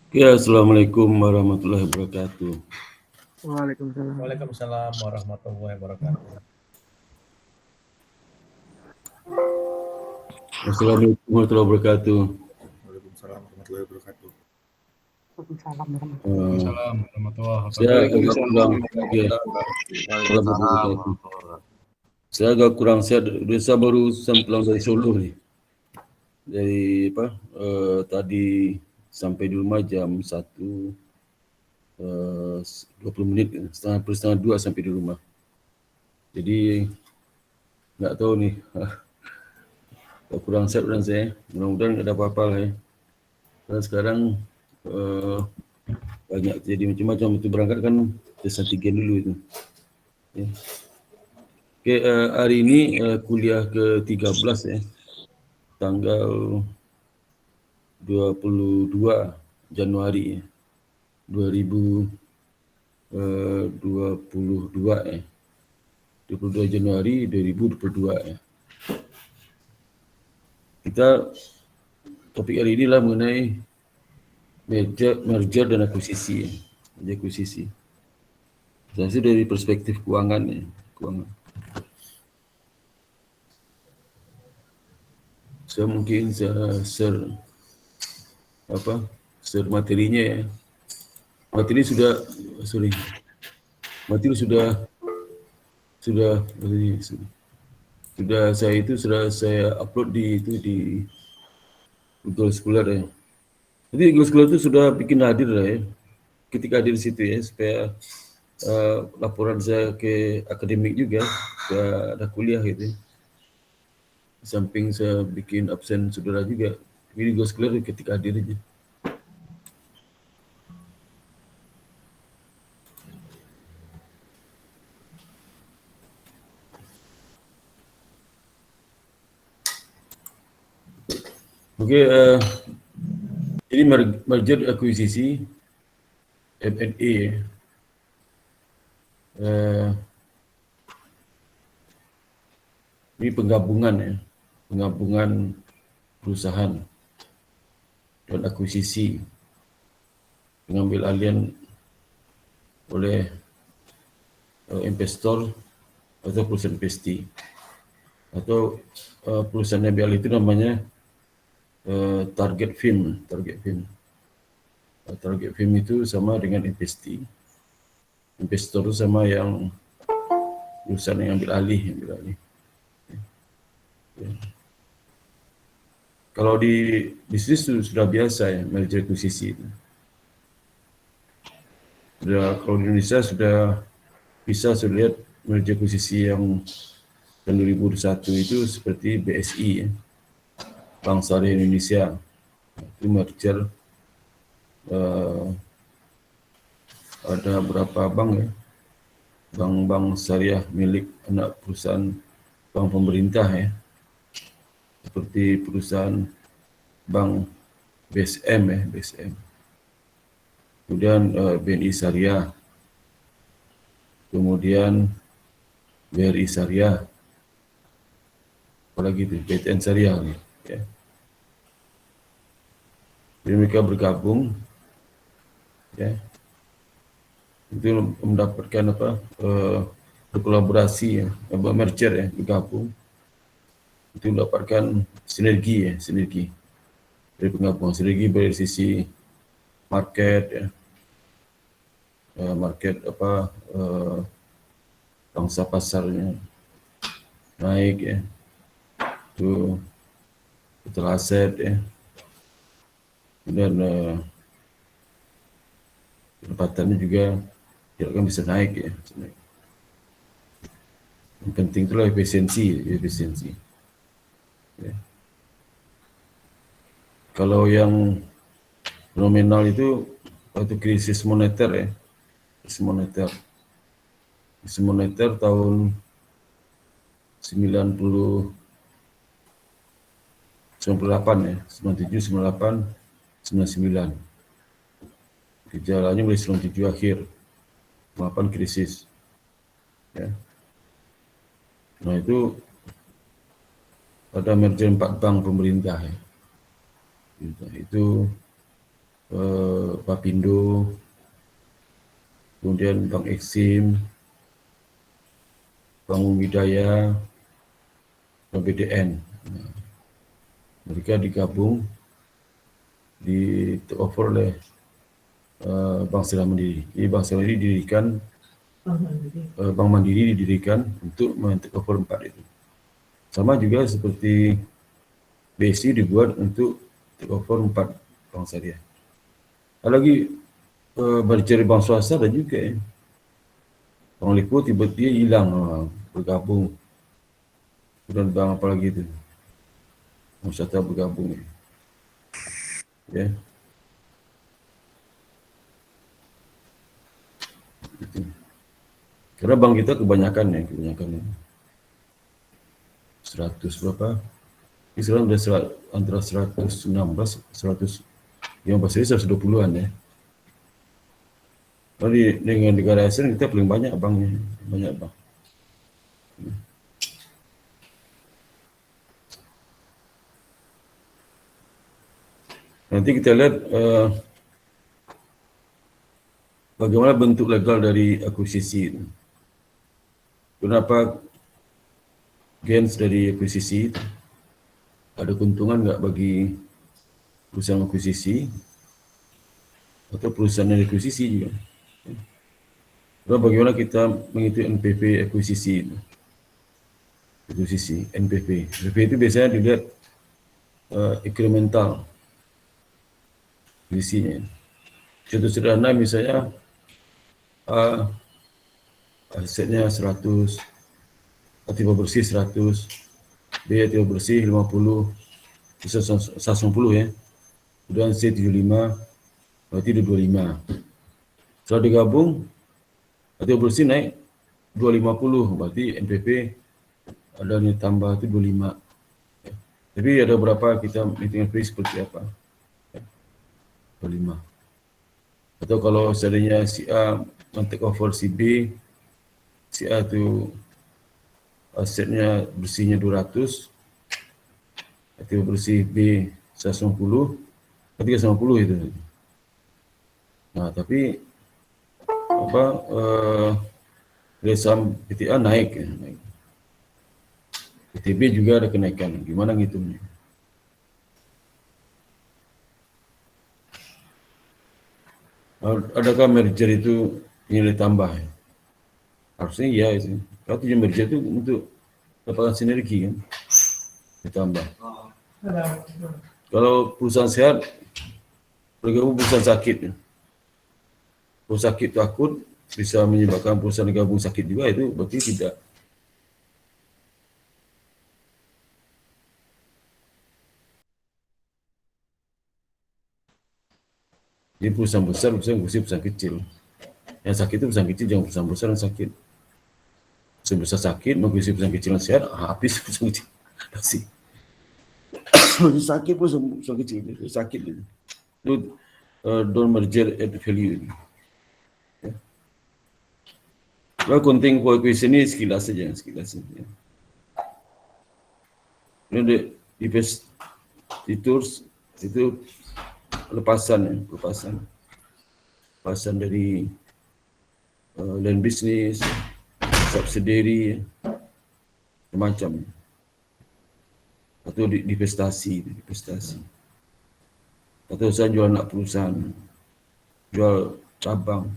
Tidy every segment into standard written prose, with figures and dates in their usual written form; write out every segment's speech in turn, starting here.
Ya, Assalamualaikum warahmatullahi wabarakatuh. Waalaikumsalam. Waalaikumsalam warahmatullahi wabarakatuh. Assalamualaikum warahmatullahi wabarakatuh. Waalaikumsalam warahmatullahi wabarakatuh. Waalaikumsalam warahmatullahi Saya wabarakatuh. agak kurang, ya, warahmatullahi wabarakatuh. Saya agak kurang sehat. Saya baru pulang dari Solo nih. Dari tadi sampai di rumah jam 1, 20 menit, setengah 2 sampai di rumah. Jadi nggak tahu nih, agak kurang sehat dan saya. Mudah-mudahan nggak ada apa-apa lah ya. Karena sekarang banyak jadi macam-macam. Itu berangkat kan tes antigen dulu itu. Ya. Oke, hari ini kuliah ke-13 ya, tanggal 22 Januari 2022 ya. 22 Januari 2022 ya. Kita topik hari ini lah mengenai merger dan akuisisi ya. Akuisisi. Saya sih dari perspektif keuangan ya, keuangan. Saya mungkin share materinya ya. Materi sudah saya upload di Google Scholar ya. Jadi Google Scholar itu sudah bikin hadir lah ya. Ketika hadir di situ ya, supaya laporan saya ke akademik juga, saya ada kuliah gitu ya. Di samping saya bikin absen saudara juga. Jadi Google Scholar ketika hadir aja. Oke, ini merger akuisisi M&A ya. Ini penggabungan ya, penggabungan perusahaan dan akuisisi mengambil alian oleh investor atau perusahaan investi atau perusahaan yang ambil itu namanya target firm. Target firm itu sama dengan investi. Investor itu sama yang perusahaan yang ambil alih. Ya. Kalau di bisnis itu sudah biasa ya merger akuisisi itu. Kalau di Indonesia sudah bisa lihat merger akuisisi yang tahun 2021 itu seperti BSI ya. Bank Syariah Indonesia. Itu merger ada berapa bank ya, bank-bank syariah milik anak perusahaan bank pemerintah ya, seperti perusahaan bank BSM ya, BSM. Kemudian BNI Syariah, kemudian BRI Syariah, apalagi itu BTN Syariah ya. Jadi mereka bergabung ya, itu mendapatkan berkolaborasi ya, merger ya, bergabung itu mendapatkan sinergi dari penggabungan. Sinergi dari sisi market ya, market bangsa pasarnya naik ya, itu betul aset ya, dan pendapatannya juga akan bisa naik ya. Yang penting itulah efisiensi. Ya. Kalau yang fenomenal itu waktu krisis moneter ya, krisis moneter tahun 98 ya, 97, 98, 99. Gejalanya mulai 97 akhir, 8 krisis. Ya. Nah itu ada merger 4 bank pemerintah ya. Itu Papindo, kemudian Bank Eksim, Bank Widaya, dan BDN. Mereka digabung, di take over oleh Bank Syariah Mandiri. Jadi Bank Syariah Mandiri didirikan, Bank Mandiri didirikan untuk men-take over 4 itu. Sama juga seperti BSI dibuat untuk take over 4 bank syariah. Ada lagi merger bank swasta ada juga ya. Bank Lipo tiba-tiba hilang, bergabung. Dan bank apa lagi itu? Bank swasta bergabung. Ya. Itu. Karena bank kita kebanyakan 100 berapa? Ini sekarang sudah antara 116, 100, yang pasti 120-an ya. Kalau dengan negara ASEAN kita paling banyak banknya, banyak bank. Nanti kita lihat bagaimana bentuk legal dari akuisisi itu. Kenapa gains dari akuisisi itu? Ada keuntungan nggak bagi perusahaan akuisisi atau perusahaan yang akuisisi juga? Lalu bagaimana kita menghitung NPV akuisisi itu? Akuisisi, NPV. NPV itu biasanya dilihat incremental akuisisinya. Contoh sederhana misalnya asetnya 100, aktiva bersih 100, B aktiva bersih 50, 190 ya. Kemudian C 75, berarti 25. Setelah digabung, aktiva bersih naik 250, berarti NPV ada nilai tambah itu 25. Tapi ada berapa kita hitung NPV seperti apa? 25. Atau kalau seandainya si A men-take over si B, si A itu asetnya bersihnya 200, aktiva bersih B 190, berarti 190 itu. Nah, tapi apa dari saham PTA naik ya, naik. PTB juga ada kenaikan. Gimana ngitungnya? Adakah merger itu nilai tambah? Harusnya iya itu. Kalau tujuan merger itu untuk dapatkan sinergi kan, ditambah. Kalau perusahaan sehat bergabung perusahaan sakit, ya. Perusahaan sakit takut bisa menyebabkan perusahaan gabung sakit juga, itu berarti tidak. Jadi perusahaan besar, perusahaan kecil. Yang sakit itu perusahaan kecil, jangan perusahaan besar yang sakit. Perusahaan besar sakit, mengisi perusahaan kecil yang sehat, habis perusahaan kecil. Kasih. Sakit perusahaan kecil, sakit itu. Itu don't merger at value. Ya. Well, counting for equation ini sekilas saja. Ya. Ini itu lepasan dari land business, subsidiary, macam, atau divestasi, atau saya jual anak perusahaan, jual cabang,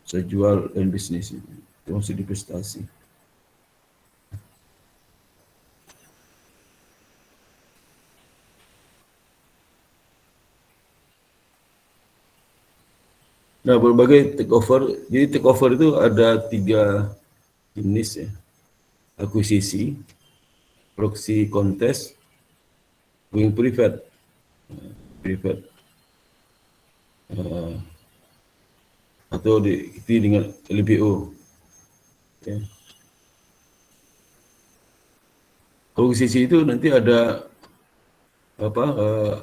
saya jual land business, itu masuk divestasi. Nah, berbagai takeover. Jadi takeover itu ada 3 jenis ya. Akuisisi, proxy contest, going private. Atau diikuti dengan LBO. Ya. Akuisisi itu nanti ada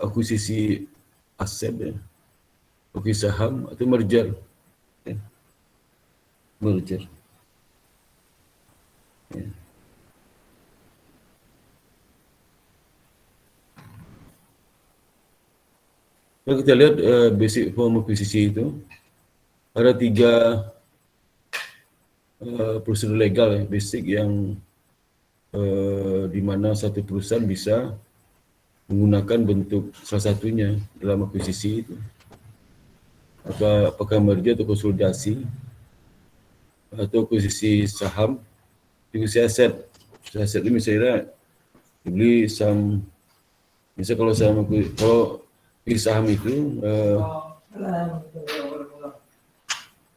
akuisisi aset ya. Akuisisi saham atau merger. Ya. Merger. Ya. Kalau kita lihat basic form akuisisi itu ada 3 prosedur legal basic yang di mana satu perusahaan bisa menggunakan bentuk salah satunya dalam akuisisi itu. Apakah merger atau konsolidasi atau akuisisi saham, akuisisi aset. Aset itu misalnya dibeli saham, misalnya kalau beli saham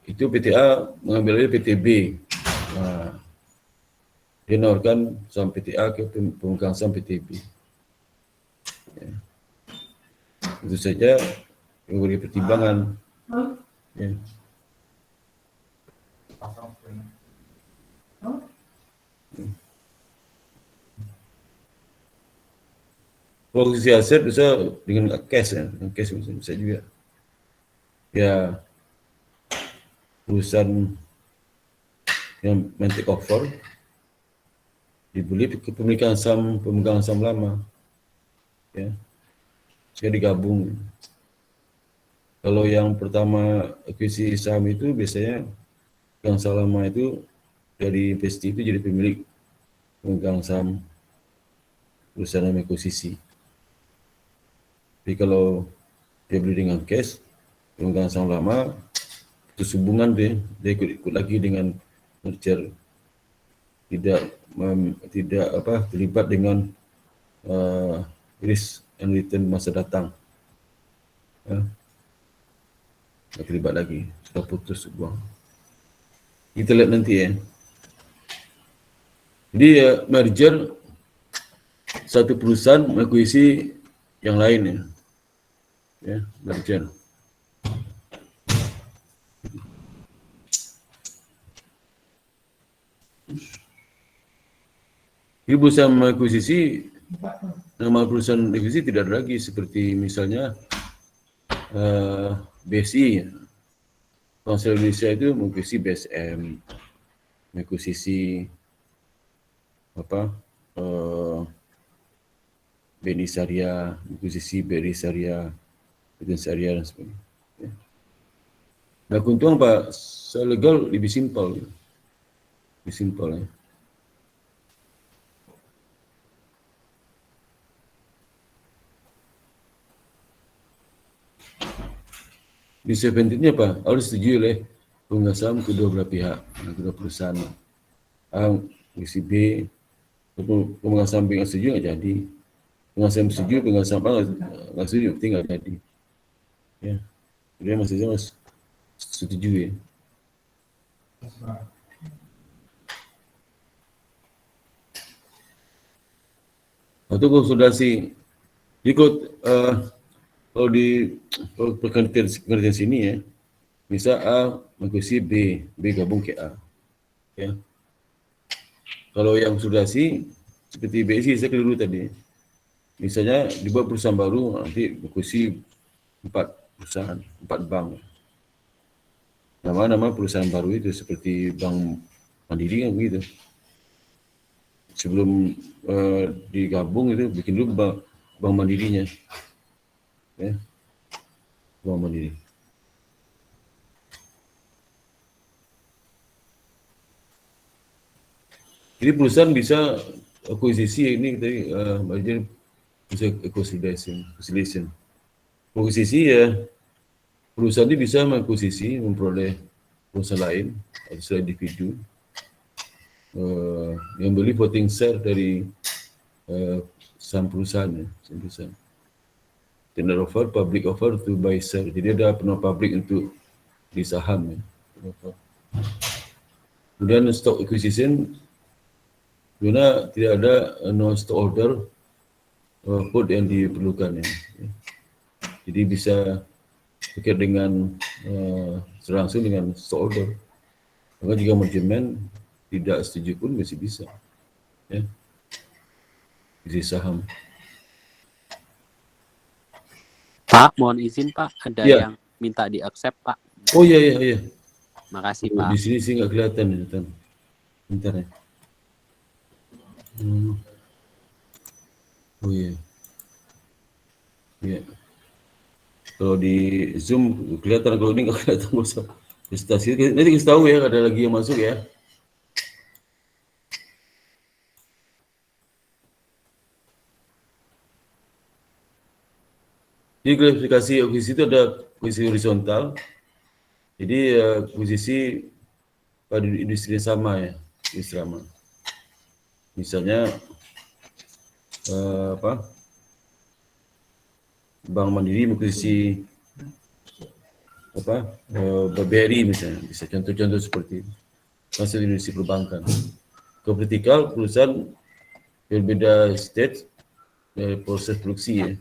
itu PTA mengambil alih PTB. Dia menawarkan saham PTA ke pemegang saham PTB. Ya. Itu saja yang beri pertimbangan. Ya. Posisi aset bisa dengan cash ya, dengan cash bisa juga. Ya, perusahaan yang men-take over dibeli ke pemegang saham lama, ya, jika digabung. Kalau yang pertama akuisisi saham itu biasanya pemegang saham lama itu dari investi itu jadi pemilik pemegang saham perusahaan yang akuisisi. Tapi kalau dia beli dengan cash, pemegang saham lama putus hubungan dia ikut lagi dengan merger, tidak terlibat dengan risk and return masa datang. Tak terlibat lagi, sudah putus hubungan. Kita lihat nanti ya. Jadi merger satu perusahaan mengakuisisi yang lain ya, merger. Jadi perusahaan mengakuisisi, nama perusahaan akuisisi tidak ada lagi seperti misalnya BSI. Bank Indonesia itu mengakuisisi BSM, mengakuisisi BNI Syariah, mengakuisisi BRI Syariah, Bintang Syariah dan sebagainya. Ya. Nah, keuntungan Pak, secara legal lebih simpel. Lebih simpel ya. Disadvantage-nya apa? Harus disetujui oleh pemegang saham kedua belah pihak, kedua perusahaan. A, komisi B, pemegang saham B nggak setuju nggak jadi. Pemegang saham setuju, pemegang saham A nggak setuju, penting nggak jadi. Ya, jadi maksudnya harus setuju ya. Atau konsolidasi. Jadi kalau di pengertian sini ya, misal A mengakuisisi B, B gabung ke A. Ya. Kalau yang konsolidasi seperti BSI saya keliru tadi. Misalnya dibuat perusahaan baru, nanti mengakuisisi 4 perusahaan, 4 bank. Nama-nama perusahaan baru itu seperti Bank Mandiri kan begitu. Sebelum digabung itu bikin dulu bank Mandirinya. Ya. Bank Mandiri. Jadi perusahaan bisa akuisisi ini tadi merger bisa consolidation. Akuisisi ya perusahaan ini bisa mengakuisisi memperoleh perusahaan lain atau selain individu yang beli voting share dari saham perusahaan ya, saham perusahaan. Tender offer, public offer to buy share. Jadi ada penawaran publik untuk di saham ya. Kemudian stock acquisition, karena tidak ada no stock order code yang diperlukan ya. Jadi bisa terkait dengan langsung dengan stock order. Maka jika manajemen tidak setuju pun masih bisa. Ya. Isi saham. Pak, mohon izin Pak, ada Ya. yang minta di-accept Pak. Oh iya. Makasih Oh, Pak. di sini sih nggak kelihatan ya, bentar ya. Oh iya. Iya. Kalau di Zoom kelihatan, kalau ini nggak kelihatan bosan. Presentasi nanti kita tahu ya, ada lagi yang masuk ya. Jadi klasifikasi akuisisi itu ada akuisisi horizontal. Jadi akuisisi pada industri yang sama ya, industri sama. Misalnya Bank Mandiri mengakuisisi BRI misalnya, bisa contoh-contoh seperti itu. Masuk industri perbankan. Ke vertikal, perusahaan berbeda stage dari proses produksi ya.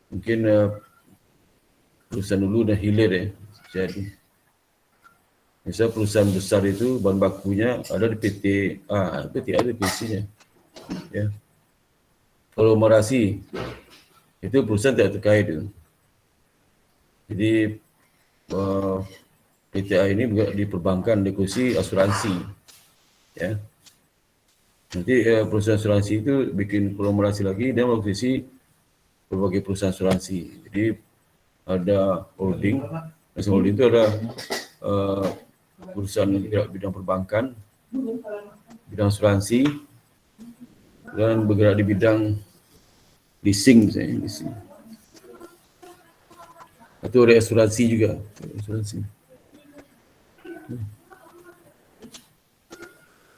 Mungkin perusahaan dulu dan hilir ya. Jadi misal perusahaan besar itu bahan bakunya ada di PT A, PT A ada PC-nya. Ya. Konglomerasi itu perusahaan tidak terkait itu. Jadi PT A ini juga di perbankan, di kursi asuransi. Ya. Nanti perusahaan asuransi itu bikin konglomerasi lagi dan mengakuisisi berbagai perusahaan asuransi. Jadi ada holding, holding itu ada perusahaan bidang perbankan, bidang asuransi, dan bergerak di bidang leasing misalnya, leasing. Atau ada asuransi juga, asuransi.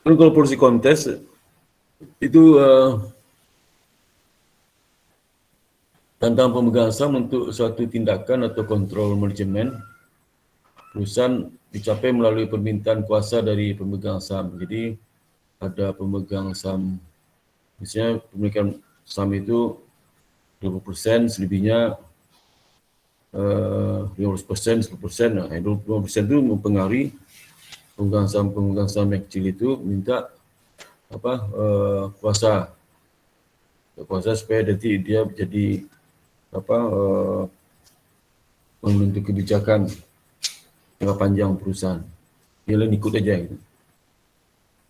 Dan kalau polisi kontes itu tentang pemegang saham untuk suatu tindakan atau kontrol manajemen perusahaan dicapai melalui permintaan kuasa dari pemegang saham. Jadi ada pemegang saham, misalnya pemilikan saham itu 20%, selebihnya 50%, 10%. Nah, 20% itu mempengaruhi pemegang saham yang kecil itu minta kuasa supaya nanti dia jadi membentuk kebijakan jangka panjang perusahaan. Dia lain ikut aja gitu.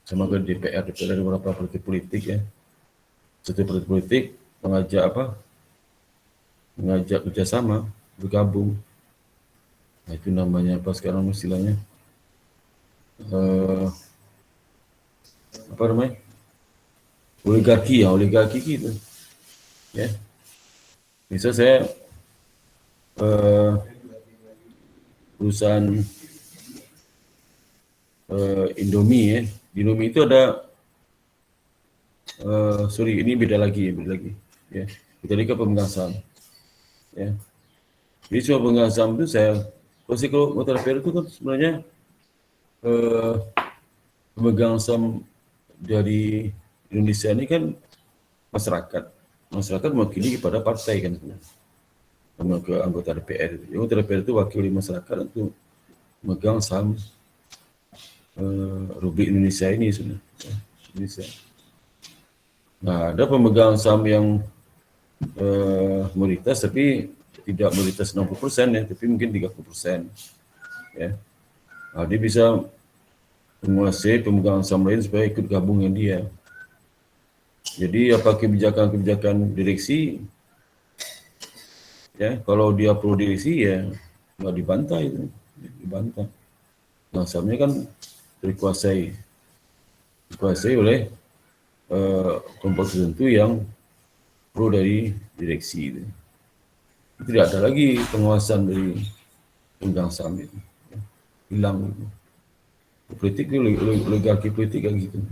Sama ke DPR ada beberapa partai politik ya. Satu partai politik mengajak kerjasama, bergabung. Nah, itu namanya apa sekarang istilahnya? Apa namanya? Oligarki gitu. Ya. Misal saya perusahaan Indomie ya. Di Indomie itu ada ini beda lagi ya. Kita lihat pemegang saham. Ya. Jadi semua pemegang saham itu kalau motor fair itu kan sebenarnya pemegang saham dari Indonesia ini kan masyarakat mewakili kepada partai kan sebenarnya, ke anggota DPR itu. Anggota DPR itu wakili masyarakat untuk memegang saham Republik Indonesia ini sebenarnya. Indonesia. Nah, ada pemegang saham yang mayoritas tapi tidak mayoritas 60% ya, tapi mungkin 30%. Ya. Nah, dia bisa menguasai pemegang saham lain supaya ikut gabung dengan dia. Jadi apa kebijakan direksi ya, kalau dia pro direksi ya nggak dibantah itu, dibantah. Nah, sahamnya kan dikuasai oleh kelompok tertentu yang pro dari direksi itu. Tidak ada lagi penguasaan dari pemegang saham itu, hilang itu. Politik itu oligarki politik kayak gitu.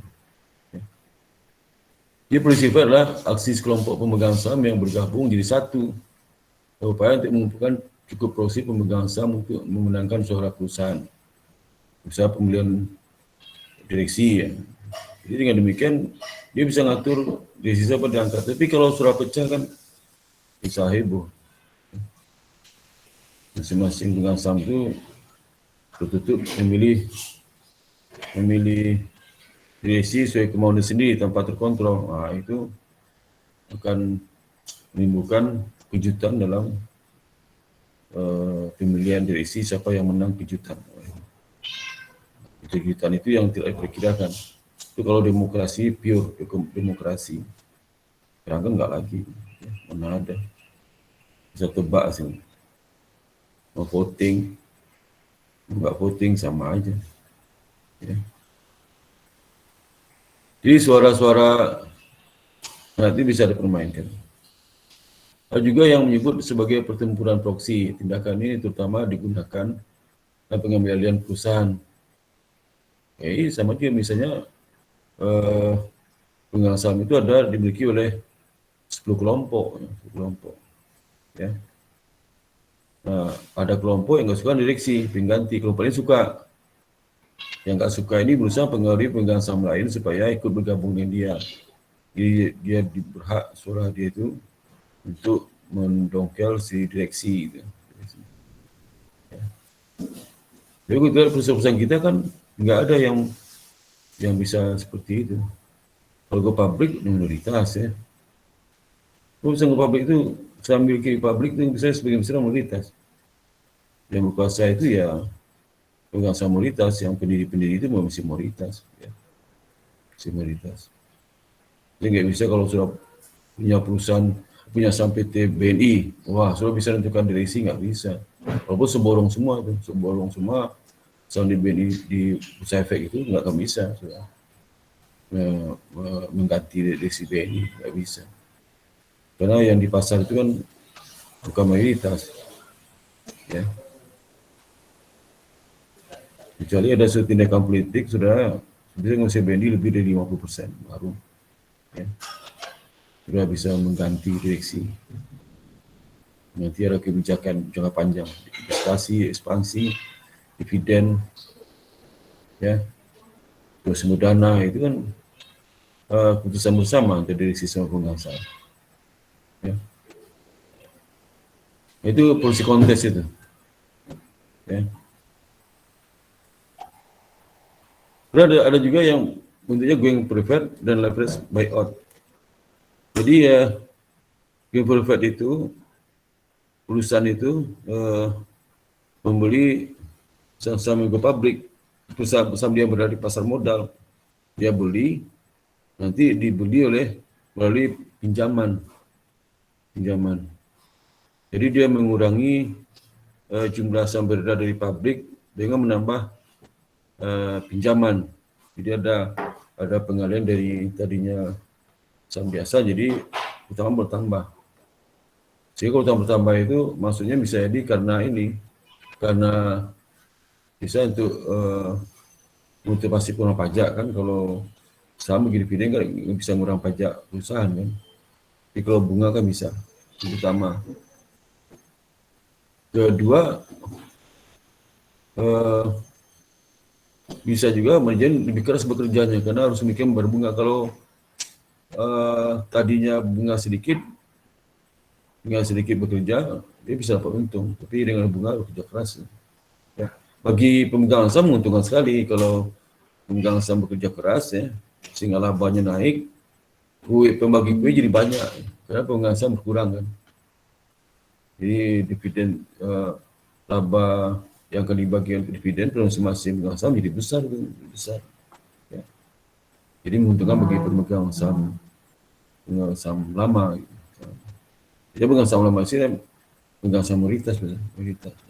Dia prinsip adalah aksi sekelompok pemegang saham yang bergabung jadi satu, upaya untuk mengumpulkan cukup proxy pemegang saham untuk memenangkan suara perusahaan, usaha pemilihan direksi ya. Jadi dengan demikian dia bisa ngatur direksi siapa diangkat. Tapi kalau suara pecah kan bisa heboh. Masing-masing pemegang saham itu tertutup memilih direksi sesuai kemauan sendiri tanpa terkontrol. Nah, itu akan menimbulkan kejutan dalam pemilihan direksi siapa yang menang kejutan. Kejutan itu yang tidak diperkirakan. Itu kalau demokrasi pure demokrasi. Sekarang kan enggak lagi. Mana ada. Bisa tebak sih. mau voting, nggak voting sama aja. Ya. Jadi suara-suara nanti bisa dipermainkan. Ada juga yang menyebut sebagai pertempuran proksi. Tindakan ini terutama digunakan dalam pengambilan perusahaan. Sama juga misalnya penggalang saham itu dimiliki oleh 10 kelompok. Ya. Nah, ada kelompok yang nggak suka direksi, pengganti. Kelompok ini suka. Yang nggak suka ini berusaha pengaruhi pemegang saham lain supaya ikut bergabung dengan dia. Jadi dia berhak suara dia itu untuk mendongkel si direksi. Gitu. Ya. Jadi kita perusahaan kita kan nggak ada yang bisa seperti itu. Kalau go public minoritas ya. Perusahaan go public itu saya memiliki publik itu bisa sebagian besar minoritas. Yang berkuasa itu ya pemegang saham minoritas, yang pendiri-pendiri itu masih minoritas. Ya. Masih minoritas. Jadi nggak bisa kalau sudah punya perusahaan, punya saham PT BNI, wah sudah bisa menentukan direksi, nggak bisa. Walaupun seborong semua itu, saham di BNI di Bursa Efek itu nggak akan bisa sudah mengganti direksi BNI, nggak bisa. Karena yang di pasar itu kan bukan mayoritas, ya. Kecuali ada suatu tindakan politik sudah bisa BNI lebih dari 50% baru, ya. Sudah bisa mengganti direksi. Nanti ada kebijakan jangka panjang, investasi, ekspansi, dividen, ya, terus dana itu kan keputusan bersama antara direksi sama pemegang saham. Ya. Itu policy kontes itu. Ya. Ada juga yang bentuknya going private dan leverage buyout. Jadi ya going private itu perusahaan itu membeli saham go public, perusahaan dia berada di pasar modal, dia beli, nanti dibeli melalui pinjaman. Jadi dia mengurangi jumlah saham beredar dari publik dengan menambah pinjaman. Jadi ada pengalian dari tadinya saham biasa jadi utang bertambah. Sehingga utang bertambah itu maksudnya bisa jadi karena bisa untuk pasti kurang pajak kan, kalau saham begini dividen kan bisa ngurang pajak perusahaan kan. Tapi kalau bunga kan bisa, itu utama. Kedua, bisa juga manajemen lebih keras bekerjanya karena harus memikir berbunga. Kalau tadinya bunga sedikit bekerja, dia bisa dapat untung. Tapi dengan bunga bekerja keras. Ya. Bagi pemegang saham menguntungkan sekali kalau pemegang saham bekerja keras, ya, sehingga labanya naik, pembagi kue jadi banyak, karena pemegang saham berkurang kan. Jadi dividen laba yang akan dibagi untuk dividen kalau masing-masing pemegang saham jadi besar. Ya. Jadi menguntungkan bagi pemegang saham lama. Jadi pemegang saham lama sih pemegang saham mayoritas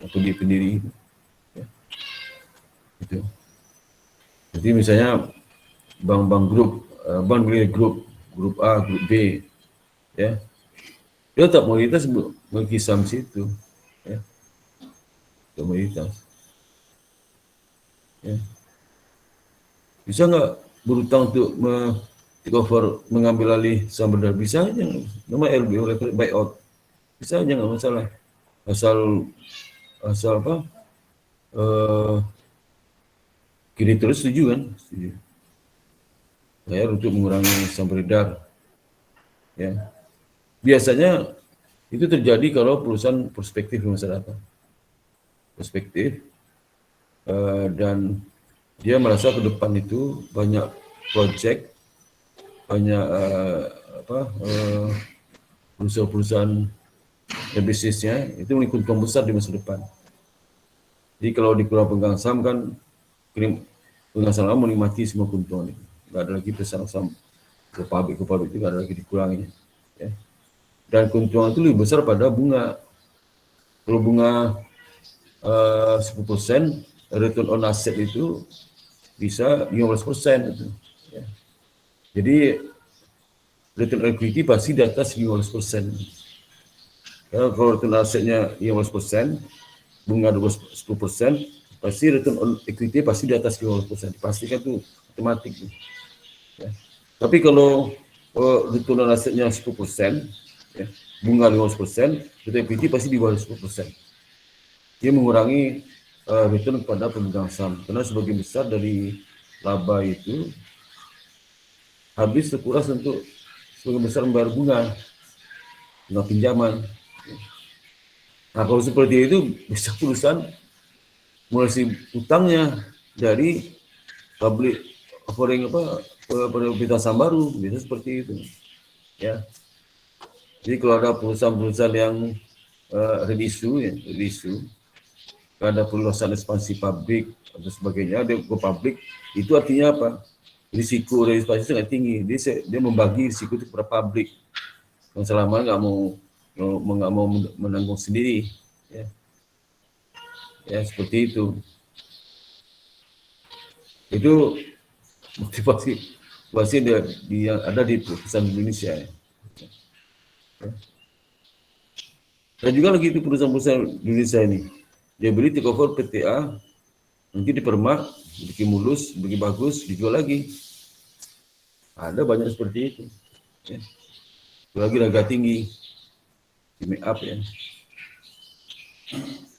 atau di pendiri itu. Ya. Gitu. Jadi misalnya bank grup A, grup B, ya, dia tetap mayoritas memiliki saham situ, ya, tetap mayoritas. Ya. Bisa nggak berutang untuk cover mengambil alih saham beredar? Bisa aja, nama LBO buyout, bisa aja nggak masalah, asal apa? Kini terus setuju kan? Setuju. Bayar untuk mengurangi saham beredar. Ya. Biasanya itu terjadi kalau perusahaan prospektif di masa datang. Prospektif dan dia merasa ke depan itu banyak project, banyak perusahaan dan bisnisnya itu memiliki untung besar di masa depan. Jadi kalau di kelompok pemegang saham kan pemegang saham menikmati semua keuntungan itu. Nggak ada lagi pesan saham ke pabrik itu nggak ada lagi dikurangi. Ya. Dan keuntungan itu lebih besar pada bunga. Kalau bunga 10%, return on asset itu bisa 15% gitu. Ya. Jadi return on equity pasti di atas 15%. Ya, kalau return asetnya 15%, bunga 10%, pasti return on equity pasti di atas 15%. Dipastikan itu otomatis. Ya. Tapi kalau return on asetnya 10%, ya, bunga 15%, return equity pasti di bawah 10%. Dia mengurangi return kepada pemegang saham. Karena sebagian besar dari laba itu habis terkuras untuk sebagian besar membayar bunga pinjaman. Nah kalau seperti itu bisa perusahaan mulai utangnya dari public offering penerbitan saham baru, bisa seperti itu. Ya. Jadi kalau ada perusahaan-perusahaan yang ready issue, ada perluasan ekspansi pabrik atau sebagainya, dia go public, itu artinya apa? Risiko dari ekspansi sangat tinggi. Dia membagi risiko itu kepada publik. Yang selama nggak mau menanggung sendiri. Ya seperti itu. Itu motivasi yang ada di perusahaan Indonesia. Ya. Dan juga lagi itu perusahaan-perusahaan Indonesia ini, dia beli take over PTA, nanti dipermak, bikin mulus, bikin bagus, dijual lagi. Ada banyak seperti itu. Ya. Lagi harga tinggi, di make up ya.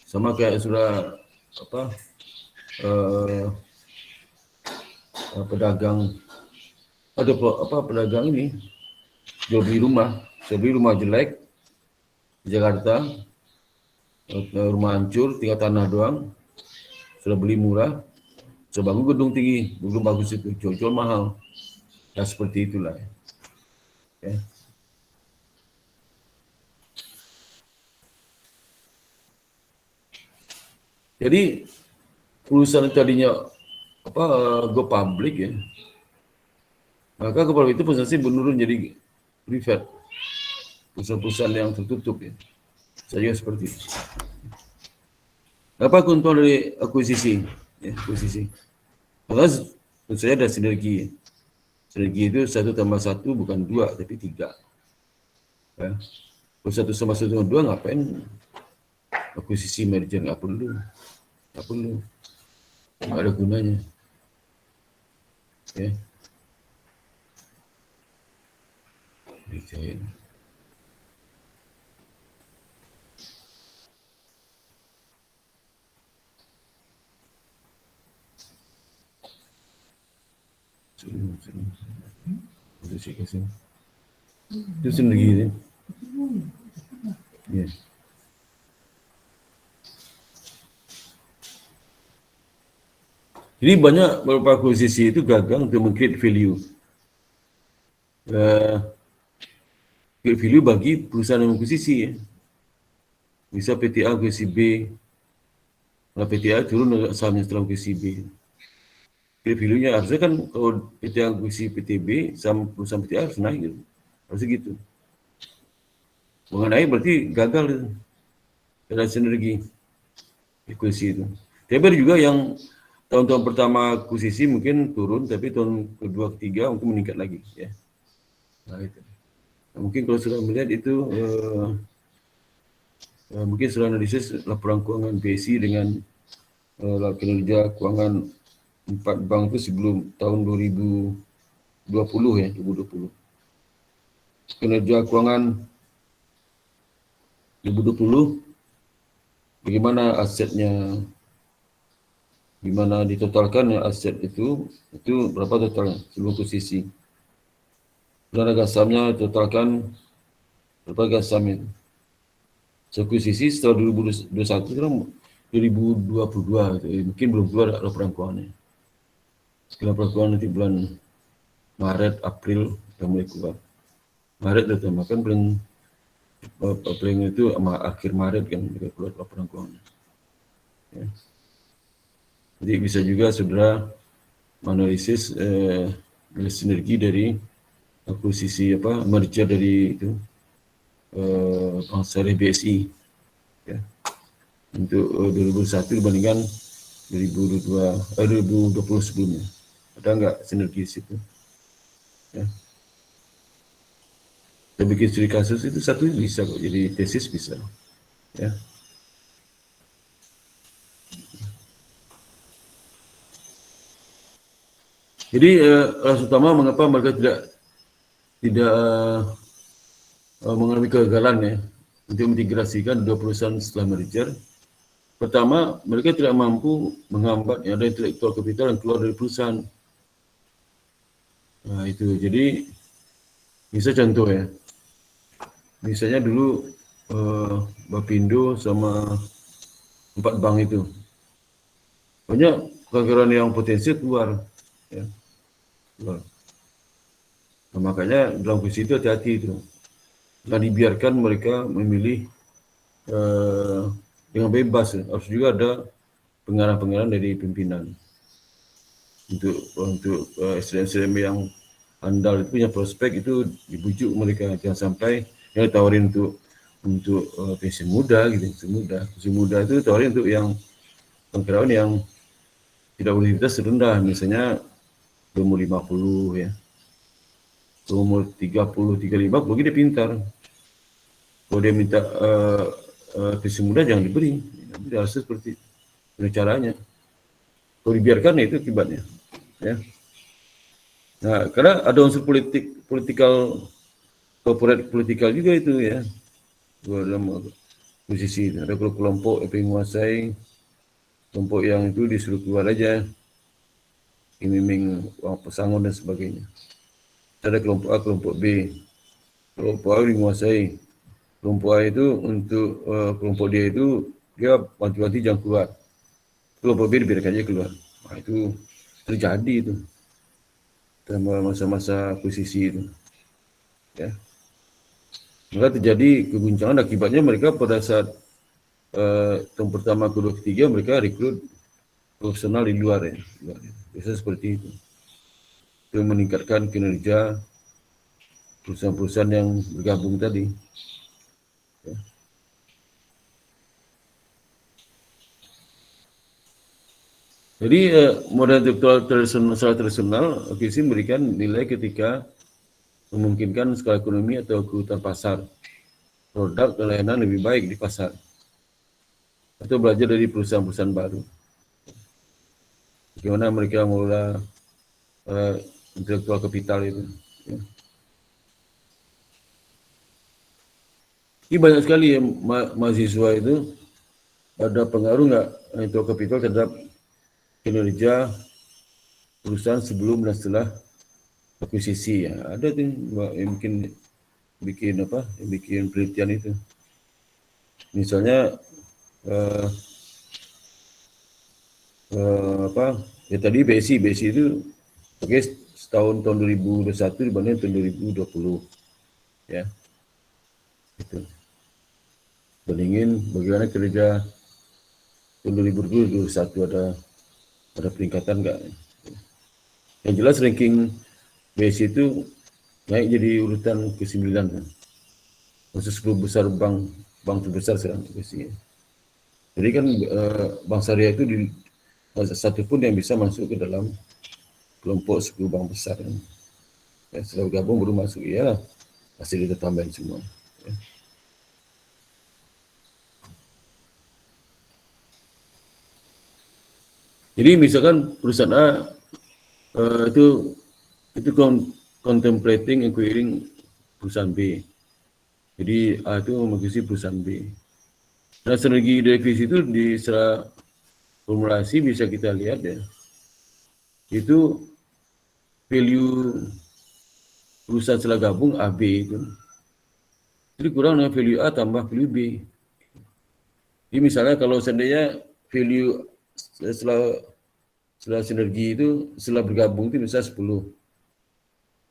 Sama kayak sudah pedagang, ada pedagang ini jual beli rumah jelek di Jakarta, rumah hancur, tinggal tanah doang, sudah beli murah, sudah bangun gedung tinggi, gedung bagus itu, jual mahal. Ya seperti itulah. Ya. Jadi perusahaan tadinya go public ya, maka kepala itu perusahaan menurun jadi private, perusahaan-perusahaan yang tertutup ya. Saya seperti itu. Apa keuntungan dari akuisisi? Ya, akuisisi. Karena menurut saya ada sinergi. Ya. Sinergi itu 1 tambah 1 bukan 2 tapi 3. Ya. Kalau 1 sama 1 dengan 2 ngapain akuisisi merger? Nggak perlu. Nggak ada gunanya. Ya. Detail. Itu sinergi. Ya. Jadi banyak beberapa akuisisi itu gagal untuk meng-create value. Create value bagi perusahaan yang akuisisi ya. Bisa PTA akuisisi B, kalau PTA turun sahamnya setelah akuisisi B. Create value-nya harusnya kan kalau PTA akuisisi PTB, saham perusahaan PTA harus naik gitu. Harusnya gitu. Mengenai berarti gagal itu. Ada sinergi akuisisi itu. Tapi ada juga yang tahun-tahun pertama akuisisi mungkin turun, tapi tahun kedua, ketiga mungkin meningkat lagi. Ya. Nah, itu. Nah, mungkin kalau sudah melihat itu, mungkin sudah analisis laporan keuangan BSI dengan kinerja keuangan 4 bank itu sebelum tahun 2020 ya, 2020. Kinerja keuangan 2020, bagaimana asetnya, gimana ditotalkan ya aset itu berapa totalnya sebelum akuisisi. Dan harga sahamnya totalkan berapa harga sahamnya. Akuisisi setelah 2021 sekarang 2022 gitu. Mungkin belum keluar laporan keuangannya. Laporan keuangan nanti bulan Maret, April sudah mulai keluar. Maret itu kan paling itu sama akhir Maret kan juga keluar laporan keuangan. Ya. Jadi bisa juga saudara menganalisis sinergi dari akuisisi merger dari itu Bank Syariah BSI. Ya. untuk 2021 dibandingkan 2020 sebelumnya. Ada nggak sinergi situ? Ya. Kita bikin studi kasus itu satu bisa kok, jadi tesis bisa. Ya. Jadi alasan utama mengapa mereka tidak mengalami kegagalan ya untuk mengintegrasikan dua perusahaan setelah merger. Pertama, mereka tidak mampu menghambat ada intelektual kapital yang keluar dari perusahaan. Nah, itu. Jadi, misalnya contoh ya. Misalnya dulu Bapindo sama 4 bank itu. Banyak kegagalan yang potensial keluar. Ya, keluar. Nah, makanya dalam posisi itu hati-hati itu. Jangan dibiarkan mereka memilih dengan bebas. Harus juga ada pengarah-pengarah dari pimpinan untuk SDM yang andal itu punya prospek itu dibujuk mereka, jangan sampai yang ditawarin untuk pensiun muda gitu, pensiun muda itu ditawarin untuk yang pengkerawan yang tidak produktivitas rendah, misalnya umur 50 ya, umur 30, 35, bagi dia pintar. Kalau dia minta pensiun muda jangan diberi, dia harus seperti itu caranya. Kalau dibiarkan itu akibatnya. Ya. Nah, karena ada unsur corporate politikal juga itu ya. Dalam posisi itu. Ada kelompok yang menguasai, kelompok yang itu disuruh keluar aja, iming-iming uang pesangon dan sebagainya. Ada kelompok A, kelompok B. Kelompok A menguasai. Kelompok A itu untuk kelompok dia itu dia wanti-wanti jangan keluar. Kelompok B dibiarkan aja keluar. Nah, itu terjadi itu dalam masa-masa posisi itu. Ya. Maka terjadi keguncangan, akibatnya mereka pada saat tahun pertama, kedua, ketiga mereka rekrut profesional di luar ya. Biasanya seperti itu. Untuk meningkatkan kinerja perusahaan-perusahaan yang bergabung tadi. Ya. Jadi modal intelektual tradisional akuisisi memberikan nilai ketika memungkinkan skala ekonomi atau kebutuhan pasar, produk dan layanan lebih baik di pasar, atau belajar dari perusahaan-perusahaan baru. Bagaimana mereka mengelola intelektual kapital itu. Ya. Ini banyak sekali ya, mahasiswa itu ada pengaruh nggak intelektual kapital terhadap kinerja perusahaan sebelum dan setelah akuisisi ya. Ada tuh yang bikin penelitian itu. Misalnya ya tadi BSI itu setahun tahun 2021 dibanding tahun 2020 ya. Itu. Bandingin bagaimana kerja tahun 2021 ada peningkatan enggak? Yang jelas ranking BSI itu naik jadi urutan ke-9 kan. Masuk 10 besar bank terbesar sekarang BSI. Jadi kan bank syariah itu satu pun yang bisa masuk ke dalam kelompok 10 bank besar kan. Ya, setelah bergabung baru masuk ya pasti kita tambahin semua. Ya. Jadi misalkan perusahaan A itu contemplating acquiring perusahaan B. Jadi A itu mengakuisisi perusahaan B. Nah, sinergi dari akuisisi itu di secara formulasi bisa kita lihat ya. Itu value perusahaan setelah gabung AB itu. Jadi kurang dengan value A tambah value B. Jadi misalnya kalau seandainya value setelah sinergi itu, setelah bergabung itu bisa 10.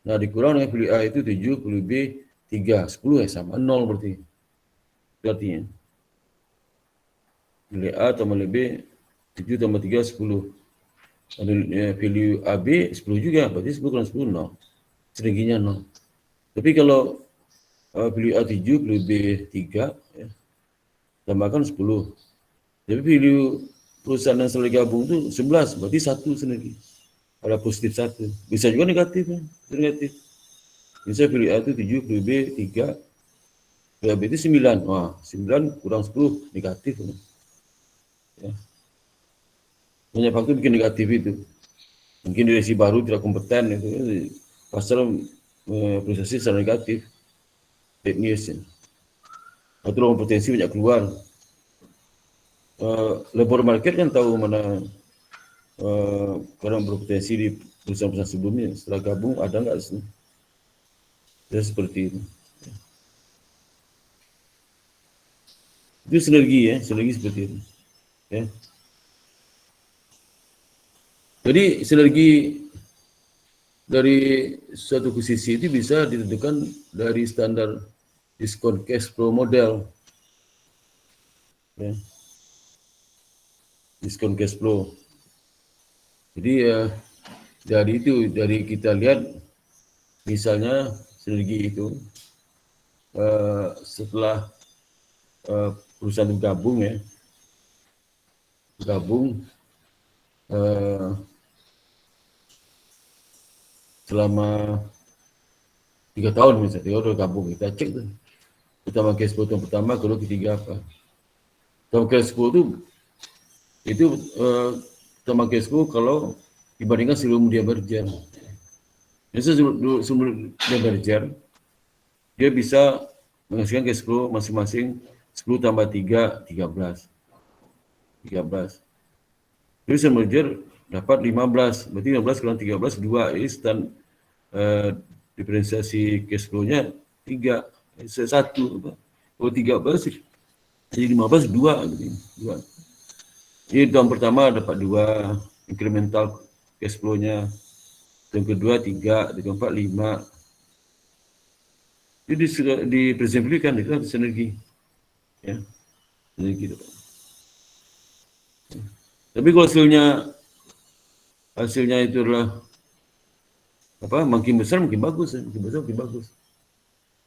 Nah, dikurang dengan value A itu 7, value B 3, 10 ya sama 0 berarti. Artinya. Nilai A tambah nilai B 7 tambah 3, 10. Value AB 10 juga, berarti 10 kurang 10, 0. Sinerginya 0. Tapi kalau value A 7, value B 3, ya, tambahkan 10. Jadi value perusahaan yang selalu gabung tu 11, berarti 1 sinergi. Ada positif 1. Bisa juga negatif kan? Negatif. Misalnya value A itu 7, value B 3, value B itu 9. Wah, 9 kurang 10 negatif. Ya. Banyak faktor bikin negatif itu. Mungkin direksi baru tidak kompeten itu. Pasal prestasi secara negatif. Bad news. Ya. Atau orang potensi banyak keluar. Labor market kan tahu mana orang berpotensi di perusahaan-perusahaan sebelumnya. Setelah gabung ada nggak sih? Ya, seperti itu. Itu sinergi ya, sinergi seperti itu. Ya. Jadi sinergi dari suatu posisi itu bisa ditentukan dari standar diskon cash flow model. Ya. Diskon cash flow. Jadi dari kita lihat misalnya sinergi itu setelah perusahaan itu gabung ya, selama 3 tahun misalnya, 3 tahun udah gabung, kita cek tuh. Pertama cash flow tahun pertama, kedua, ketiga apa. Pertama cash flow itu pertama cash flow kalau dibandingkan sebelum dia merger. Jadi sebelum dia merger, dia bisa menghasilkan cash flow masing-masing 10 tambah 3, 13. Jadi sebelum merger dapat 15, berarti 15 kurang 13, 2. Jadi diferensiasi cash flow-nya 3, 1. Kalau 13, jadi 15, 2. Jadi tahun pertama dapat 2, incremental cash flow-nya. Tahun kedua 3, tahun keempat 5. Jadi dipresentasikan itu sinergi. Ya. Sinergi itu. Tapi kalau hasilnya itu adalah makin besar makin bagus, makin bagus.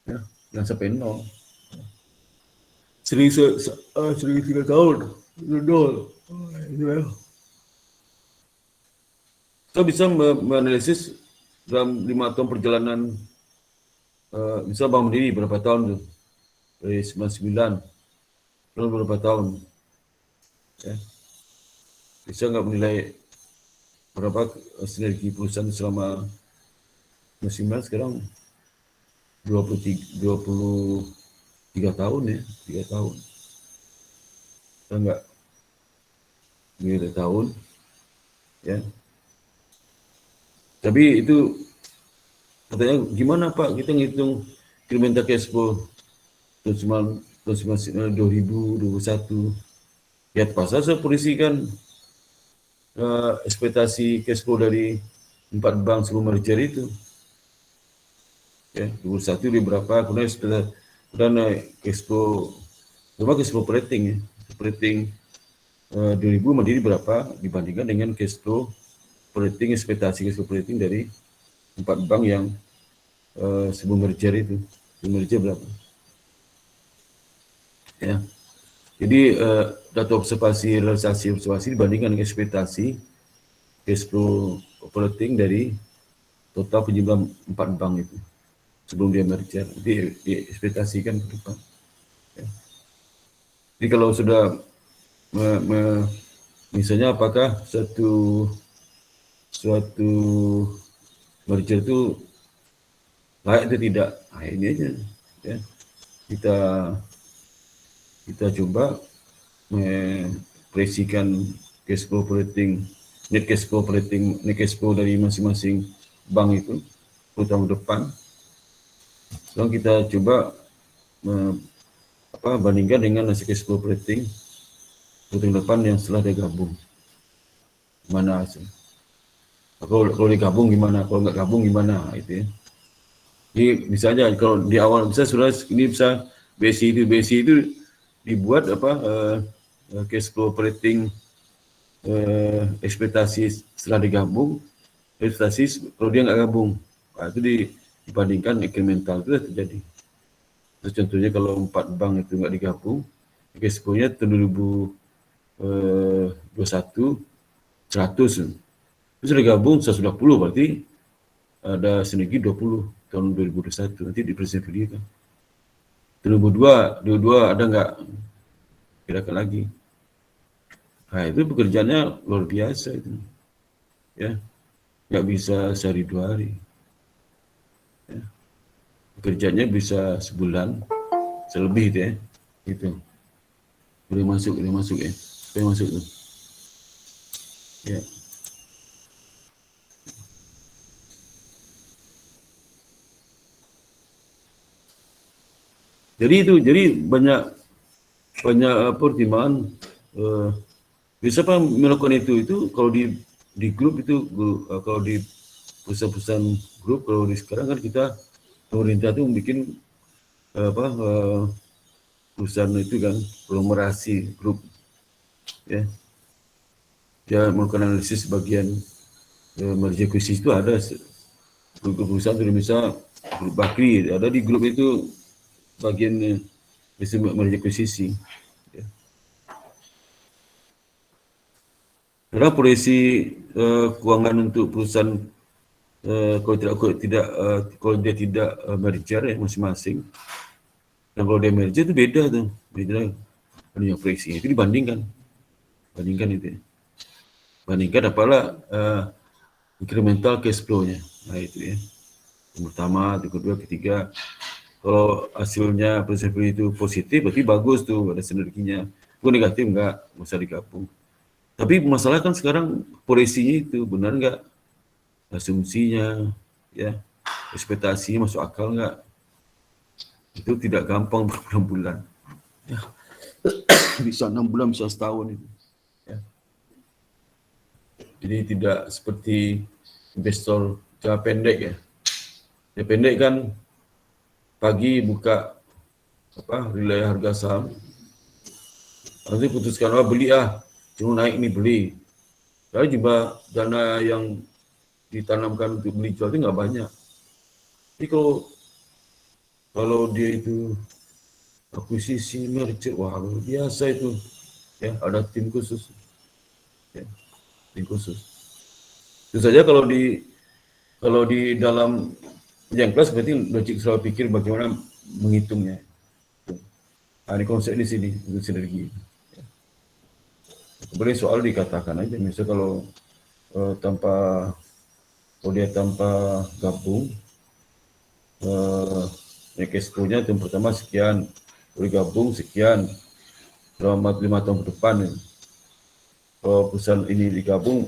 Ya, jangan sampai 0. Sering 3 tahun, 0. Kita bisa menganalisis dalam 5 tahun perjalanan, misal Bank Mandiri berapa tahun tuh, dari 99, berapa tahun, ya. Bisa nggak menilai berapa sinergi perusahaan selama 99 sekarang 23 tahun ya, 3 tahun. Bisa nggak 3 tahun, ya. Tapi itu katanya gimana Pak kita ngitung incremental cash flow tahun 2021. Ya pasal saya polisikan ekspektasi cash flow dari 4 bank sebelum merger itu. Ya, 21 di berapa, kemudian cash flow operating ya. Operating 2000 Mandiri berapa dibandingkan dengan cash flow operating, ekspektasi cash flow operating dari 4 bank yang sebelum merger itu. Sebelum merger berapa? Ya. Jadi data realisasi observasi dibandingkan dengan ekspektasi cash flow operating dari total penjualan 4 bank itu sebelum dia merger. Diekspektasikan ke depan. Ya. Jadi kalau sudah misalnya apakah suatu merger itu layak atau tidak, nah ini aja ya. Kita coba memprediksikan net cash flow dari masing-masing bank itu tahun depan. Sekarang kita coba bandingkan dengan hasil cash flow operating tahun depan yang setelah dia gabung, mana hasil. Kalau digabung gimana, kalau nggak gabung gimana, itu ya. Jadi misalnya kalau di awal bisa sudah ini bisa BSI itu dibuat cash flow operating ekspektasi setelah digabung, ekspektasi kalau dia nggak gabung, nah, itu dibandingkan incremental itu terjadi. Terus contohnya kalau 4 bank itu nggak digabung, cash flow-nya tahun 21, 100. Terus sudah gabung 120 berarti ada sinergi 20 tahun 2021. Nanti di presiden video kan. 2022 ada nggak? Kira-kira lagi. Nah itu pekerjaannya luar biasa itu. Ya, nggak bisa sehari 2 hari. Ya. Pekerjaannya bisa sebulan, selebih itu ya. Gitu. Boleh masuk ya. Boleh masuk tuh. Ya. Jadi banyak pertimbangan. Bisa apa melakukan itu kalau di grup itu kalau di perusahaan grup, kalau di sekarang kan kita pemerintah tuh bikin perusahaan itu kan konglomerasi grup ya. Dia melakukan analisis bagian merger akuisisi itu ada grup perusahaan itu misalnya grup Bakri ada di grup itu bagian merger akuisisi. Karena proyeksi keuangan untuk perusahaan kalau dia tidak merger ya masing-masing. Dan kalau dia merger itu beda tuh, beda punya proyeksinya itu bandingkan itu. Bandingkan apalah incremental cash flow-nya. Nah itu ya. Yang pertama, yang kedua, ketiga. Kalau hasilnya presiden itu positif, berarti bagus tuh ada sinerginya. Kalau negatif enggak usah digabung. Tapi masalah kan sekarang proyeksinya itu benar nggak, asumsinya, ya, ekspektasinya masuk akal nggak? Itu tidak gampang berbulan-bulan. Ya. Bisa 6 bulan, bisa setahun itu. Ya. Jadi tidak seperti investor jangka pendek ya. Jangka pendek kan pagi buka relay harga saham, nanti putuskan beli cuma naik ini beli. Lalu juga dana yang ditanamkan untuk beli jual itu nggak banyak. Jadi kalau dia itu akuisisi merger, wah luar biasa itu. Ya, ada tim khusus. Ya, tim khusus. Itu saja kalau di dalam yang kelas berarti logik selalu pikir bagaimana menghitungnya. Nah, ini konsep di sini untuk sinergi. Kemudian soal dikatakan aja, misalnya kalau dia tanpa gabung, cash flow-nya yang pertama sekian, boleh gabung sekian, selama 5 tahun ke depan. Kalau perusahaan ini digabung,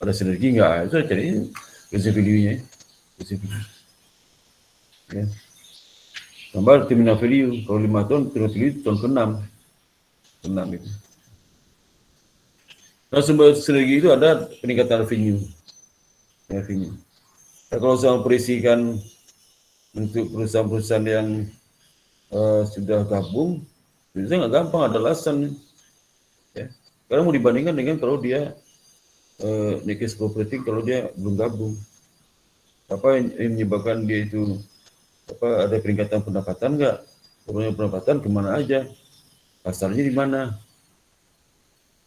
ada sinergi nggak? Itu jadi present value-nya. Ya. Tambah terminal value, kalau 5 tahun, terminal value tahun ke-6 itu. Nah, sumber sinergi itu ada peningkatan revenue. Nah, kalau saya memproyeksikan untuk perusahaan-perusahaan yang sudah gabung, itu nggak gampang, ada alasan. Ya. Karena mau dibandingkan dengan kalau dia net cash flow operating kalau dia belum gabung. Apa yang menyebabkan dia itu ada peningkatan pendapatan nggak? Pendapatan kemana aja? Pasarnya di mana?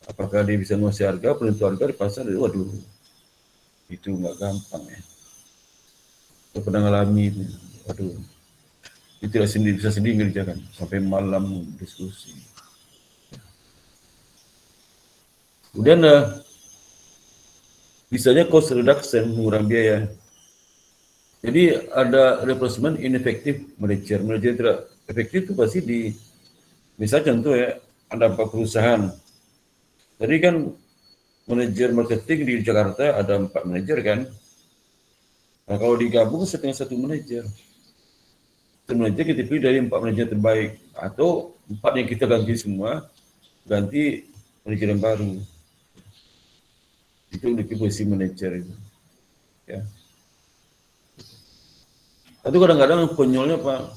Apakah dia bisa menguasai harga, penentuan harga di pasar? Waduh, itu nggak gampang ya. Saya pernah ngalami itu. Waduh, itu tidak bisa sendiri ngerjakan sampai malam diskusi. Kemudian bisanya cost reduction, mengurangi biaya. Jadi ada replacement ineffective manager. Manager tidak efektif itu pasti misalnya contoh ya, ada 4 perusahaan. Tadi kan manajer marketing di Jakarta ada 4 manajer kan. Nah kalau digabung setengah 1 manajer. 1 manajer kita pilih dari 4 manajer terbaik. Atau 4 yang kita ganti semua, ganti manajer yang baru. Itu untuk posisi manajer itu. Ya. Atau kadang-kadang konyolnya Pak,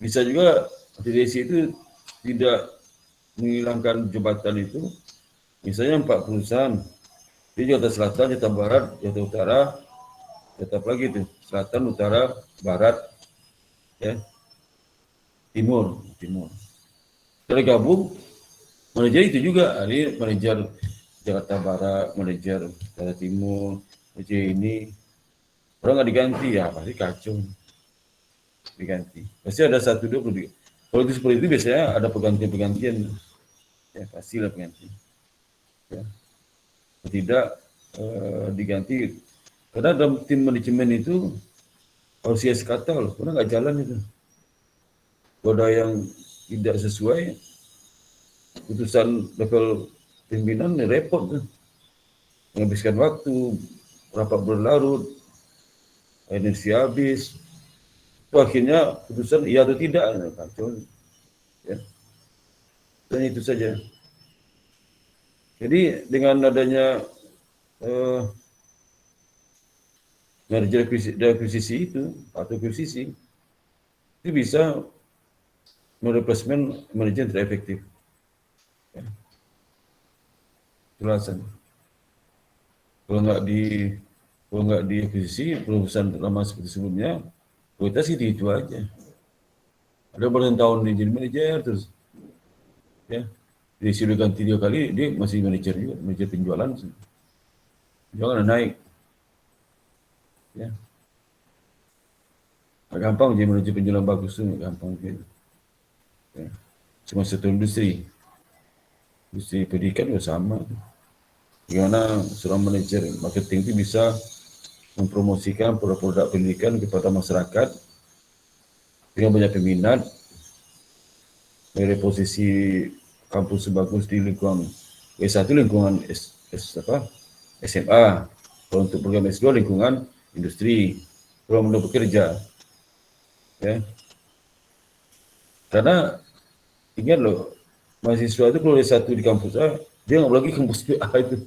bisa juga direksi itu tidak menghilangkan jabatan itu, misalnya 4 perusahaan, di Jakarta Selatan, Jakarta Barat, Jakarta Utara, tetap lagi itu, Selatan, Utara, Barat, ya, Timur. Kalau gabung, Manajer itu juga, ini manajer Jakarta Barat, manajer Jakarta Timur, manajer ini. Orang nggak diganti, ya pasti kacau. Diganti. Pasti ada 1-2 perlu diganti. Kalau itu seperti itu biasanya ada pergantian-pergantian. Ya, pastilah pengganti. Ya. Tidak diganti. Karena dalam tim manajemen itu harus sias kata loh, karena nggak jalan itu. Kalau ada yang tidak sesuai, putusan level pimpinan repot tuh. Menghabiskan waktu, rapat berlarut, energi habis. Akhirnya putusan iya atau tidak, kacau. Ya. Dan itu saja. Jadi dengan adanya merger dan akuisisi itu atau akuisisi itu bisa mereplacement manajer yang tidak efektif. Ya. Jelasan. Kalau nggak di akuisisi perusahaan lama seperti sebelumnya, kualitas itu aja. Ada bertahun-tahun dia jadi manajer terus, ya. Dia sudah ganti 2 kali, dia masih manajer juga, manajer penjualan. Jangan naik. Ya. Gak gampang jadi manajer penjualan bagus tu, gak gampang gitu. Ya. Cuma satu industri pendidikan juga sama. Bagaimana seorang manajer marketing itu bisa mempromosikan produk-produk pendidikan kepada masyarakat dengan banyak peminat dari posisi kampus sebagus di lingkungan S1 lingkungan SMA, kalau untuk program S2 lingkungan industri, kalau untuk bekerja, ya. Karena ingat loh, mahasiswa itu kalau S1 di kampus A, dia nggak mau lagi kampus A itu.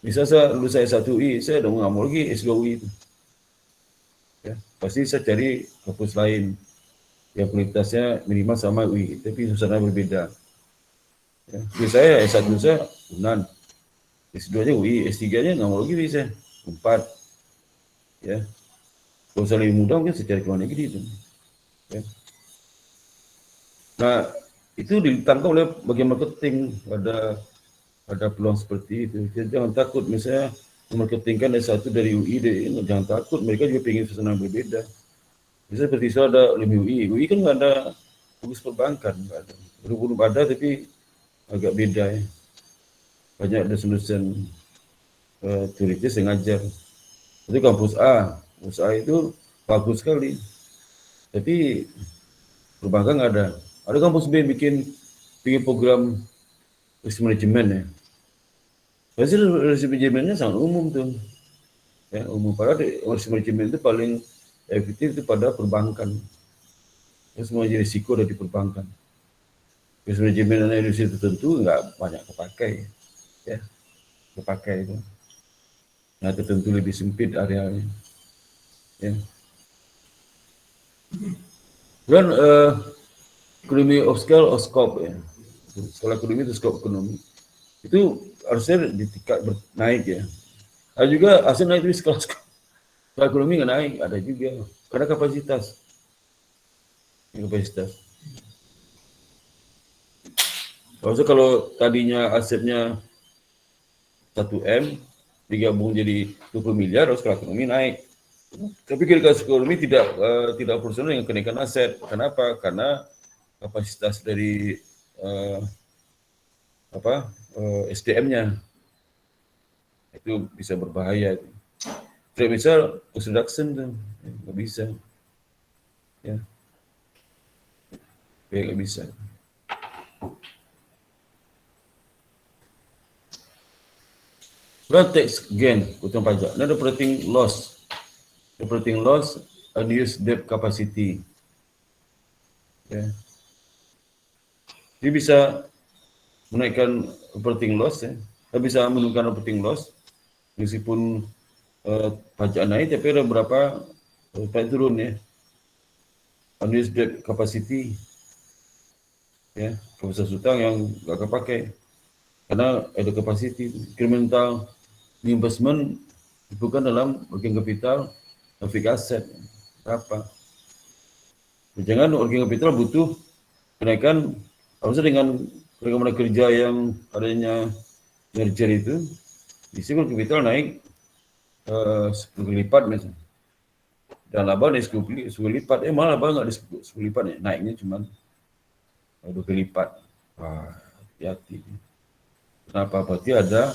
Bisa saya lulus S1 UI, saya udah nggak mau lagi S2 UI itu. Ya, pasti saya cari kampus lain yang kualitasnya minimal sama UI, tapi suasana berbeda. Ya, saya S1 saya UNAN, S2 nya UI, S3 nya nggak mau lagi bisa 4. Ya, kalau saya lebih mudah mungkin saya cari ke luar negeri itu. Ya. Nah, itu ditangkap oleh bagian marketing, ada peluang seperti itu. Jadi, jangan takut misalnya memarketingkan S1 dari UI, jangan takut, mereka juga ingin suasana berbeda. Bisa seperti saya ada lebih UI kan nggak ada fokus perbankan, nggak ada. Belum ada tapi agak beda ya. Banyak dosen-dosen teoritis yang ngajar. Itu kampus A itu bagus sekali. Tapi perbankan nggak ada. Ada kampus B bikin program risk management ya. Pasti risk manajemennya sangat umum tuh. Ya, umum. Padahal risk management itu paling efektif itu pada perbankan. Ya, semua jenis risiko ada di perbankan. Risk management dan industri tertentu nggak banyak kepakai, ya, kepakai itu. Nah, tertentu lebih sempit areanya, ya. Dan ekonomi of scale or scope ya. Skala ekonomi itu scope ekonomi. Itu harusnya di tingkat naik ya. Ada juga hasil naik itu skala ekonomi nggak naik, ada juga karena kapasitas. Maksudnya kalau tadinya asetnya 1M digabung jadi 20 miliar, harus skala ekonomi naik. Tapi skala ekonomi tidak proporsional dengan kenaikan aset. Kenapa? Karena kapasitas dari SDM-nya itu bisa berbahaya. Tidak bisa cost reduction tuh, nggak bisa. Ya, nggak bisa. Tax gain, keuntungan pajak. Ini ada operating loss. Operating loss, unused debt capacity. Ya. Dia bisa menaikkan operating loss, ya. Dia bisa menurunkan operating loss, meskipun pajak naik, tapi ada berapa pajak turun ya. Unused debt capacity, ya, kapasitas hutang yang nggak kepakai. Karena ada capacity, incremental investment bukan dalam working capital, fixed asset apa. Jangan working capital butuh kenaikan, harusnya dengan rekan kerja yang adanya merger itu, risiko kapital naik 10 kali lipat misalnya. Dan laba naik 10 lipat. Malah laba nggak di 10 lipat ya. Naiknya cuma 2 kali lipat. Wah, hati-hati. Kenapa? Berarti ada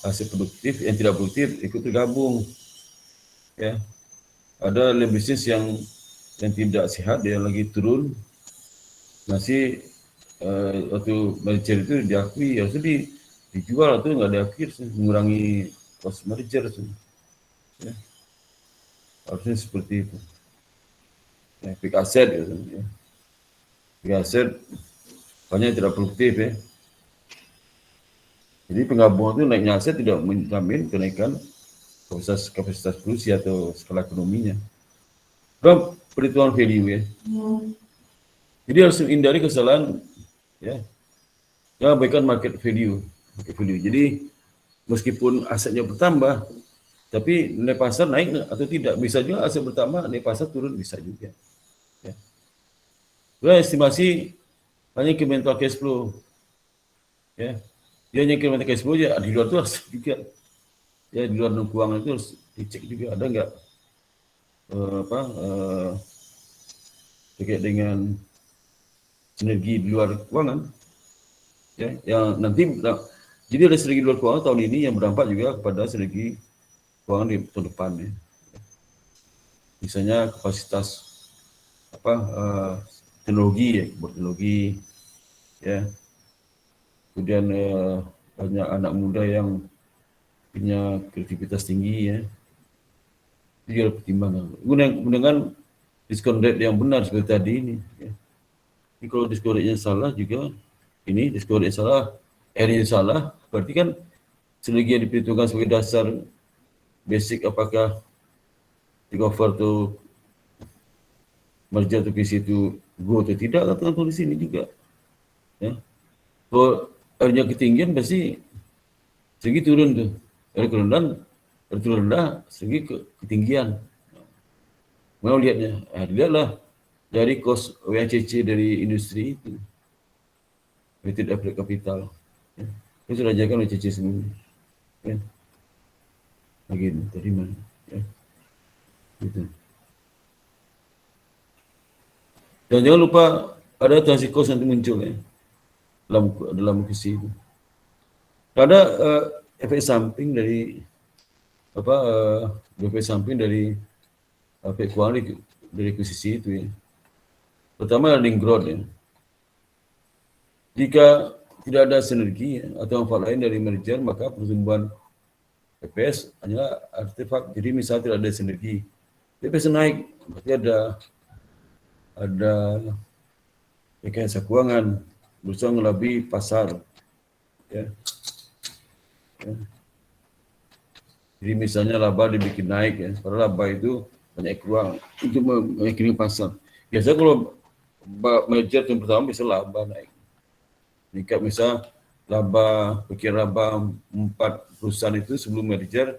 hasil produktif yang tidak produktif ikut tergabung. Ya. Ada bisnis yang tidak sehat, dia lagi turun. Masih waktu merger itu diakui, harusnya dijual atau nggak diakui, mengurangi cost merger. Ya. Harusnya seperti itu. Ya, fixed asset gitu. Ya. Fixed asset banyak tidak produktif ya. Jadi penggabungan itu naiknya aset tidak menjamin kenaikan kapasitas produksi atau skala ekonominya. Dalam perhitungan value ya. Jadi harus menghindari kesalahan ya. Yang abaikan market value. Jadi meskipun asetnya bertambah, tapi nilai pasar naik atau tidak, bisa juga aset bertambah, nilai pasar turun, bisa juga. Ya. Estimasi hanya incremental cash flow. Ya. Dia hanya incremental cash flow ya, di luar itu harus juga. Ya, di luar keuangan itu harus dicek juga, ada nggak terkait dengan sinergi di luar keuangan. Ya, yang nanti jadi ada sinergi di luar keuangan tahun ini yang berdampak juga kepada sinergi keuangan di tahun depan ya. Misalnya kapasitas teknologi ya, teknologi ya. Kemudian banyak anak muda yang punya kreativitas tinggi ya. Itu juga pertimbangan. Dengan diskon rate yang benar seperti tadi ini ya. Ini kalau diskon rate-nya salah juga, ini diskon rate salah, R-nya salah, berarti kan sinergi yang diperhitungkan sebagai dasar basic apakah recover atau merger atau PC itu go atau tidak, atau tulis sini juga. Ya. Kalau R-nya ketinggian pasti segi turun tuh. R turun rendah, segi ketinggian. Mau lihatnya, lihatlah dari cost WACC dari industri itu. Weighted average capital. Ya. Itu sudah jaga WACC sebelumnya. Ya. Lagi tadi mana? Ya. Gitu. Dan jangan lupa ada transaksi cost nanti muncul ya dalam kisi itu. Ada efek samping dari efek samping dari efek keuangan dari akuisisi itu ya. Pertama earning growth ya. Jika tidak ada sinergi ya, atau manfaat lain dari merger, maka pertumbuhan EPS hanyalah artefak. Jadi misalnya tidak ada sinergi, EPS naik, berarti ada rekayasa keuangan berusaha melebih pasar. Ya. Ya. Jadi misalnya laba dibikin naik ya, padahal laba itu banyak keluar untuk meyakini pasar. Biasanya kalau merger yang pertama bisa laba naik. Jika misal laba 4 perusahaan itu sebelum merger,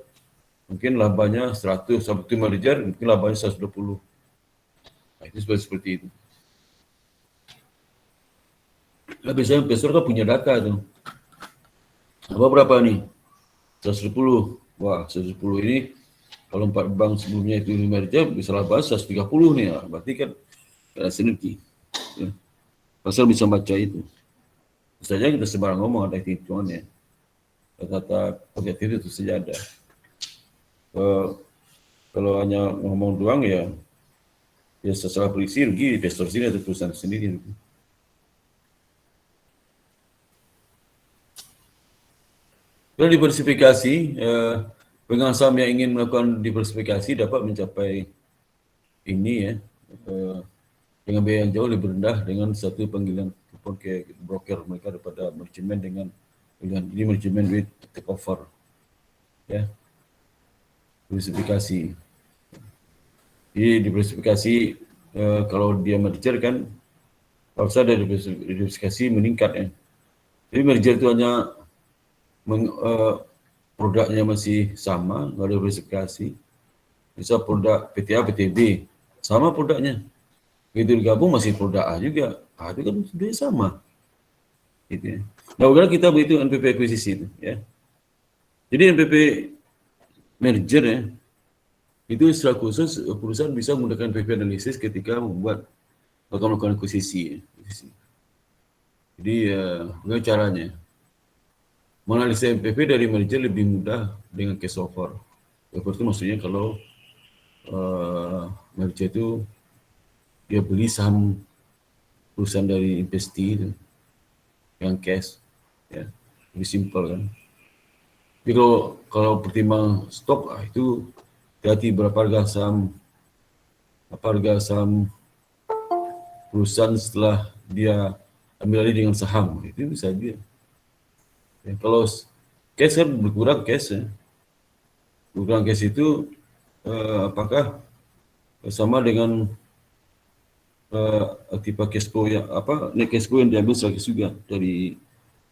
mungkin labanya 100, sampai merger mungkin labanya 120. Nah, itu seperti itu. Nah, biasanya investor kan punya data tuh. Apa berapa nih? 110. Wah, 110 ini kalau 4 bank sebelumnya itu merger bisa laba 130 nih. Ya. Berarti kan ada sinergi. Ya. Pasar bisa baca itu. Saja kita sembarang ngomong ada hitungannya. Kata objektif itu saja ada. Kalau hanya ngomong doang ya secara polisi rugi investor sini atau perusahaan sendiri. Kalau diversifikasi, pemegang saham yang ingin melakukan diversifikasi dapat mencapai ini ya dengan biaya yang jauh lebih rendah dengan satu panggilan telepon ke broker mereka daripada manajemen dengan ini manajemen with take over ya diversifikasi. Jadi diversifikasi kalau dia merger kan kalau ada diversifikasi meningkat ya. Jadi merger itu hanya produknya masih sama, nggak ada diversifikasi. Bisa produk PTA, PTB sama produknya. Begitu digabung masih produk A juga. Itu kan sudah sama. Gitu ya. Nah, bagaimana kita berhitung NPP akuisisi itu ya. Jadi NPP merger ya, itu secara khusus perusahaan bisa menggunakan NPP analisis ketika melakukan akuisisi ya. Jadi bagaimana caranya? Menganalisis NPP dari merger lebih mudah dengan cash offer. Offer itu maksudnya kalau merger itu dia beli saham perusahaan dari investasi itu yang cash, ya lebih simpel kan. Tapi kalau pertimbang stok itu hati berapa harga saham perusahaan setelah dia ambil alih dengan saham itu bisa dia. Ya, kalau cash kan berkurang cash ya. Berkurang cash itu apakah sama dengan tipe cash flow yang net cash flow yang diambil sebagai juga dari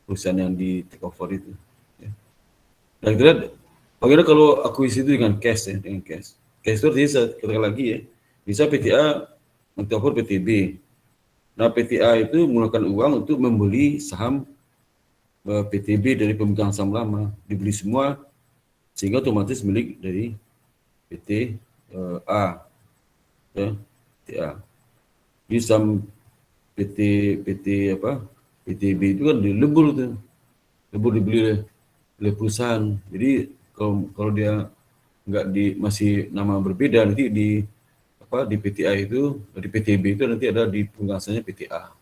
perusahaan yang di take over itu. Ya. Dan kita lihat bagaimana kalau akuisisi itu dengan cash ya, dengan cash. Cash itu artinya saya katakan lagi ya, bisa PTA take over PTB. Nah PTA itu menggunakan uang untuk membeli saham PTB dari pemegang saham lama, dibeli semua sehingga otomatis milik dari PT A, ya, PTA. Di saham PTB itu kan dilebur tuh, lebur dibeli oleh perusahaan. Jadi kalau dia masih nama berbeda nanti di PTA itu, di PTB itu nanti ada di pengasalnya PTA,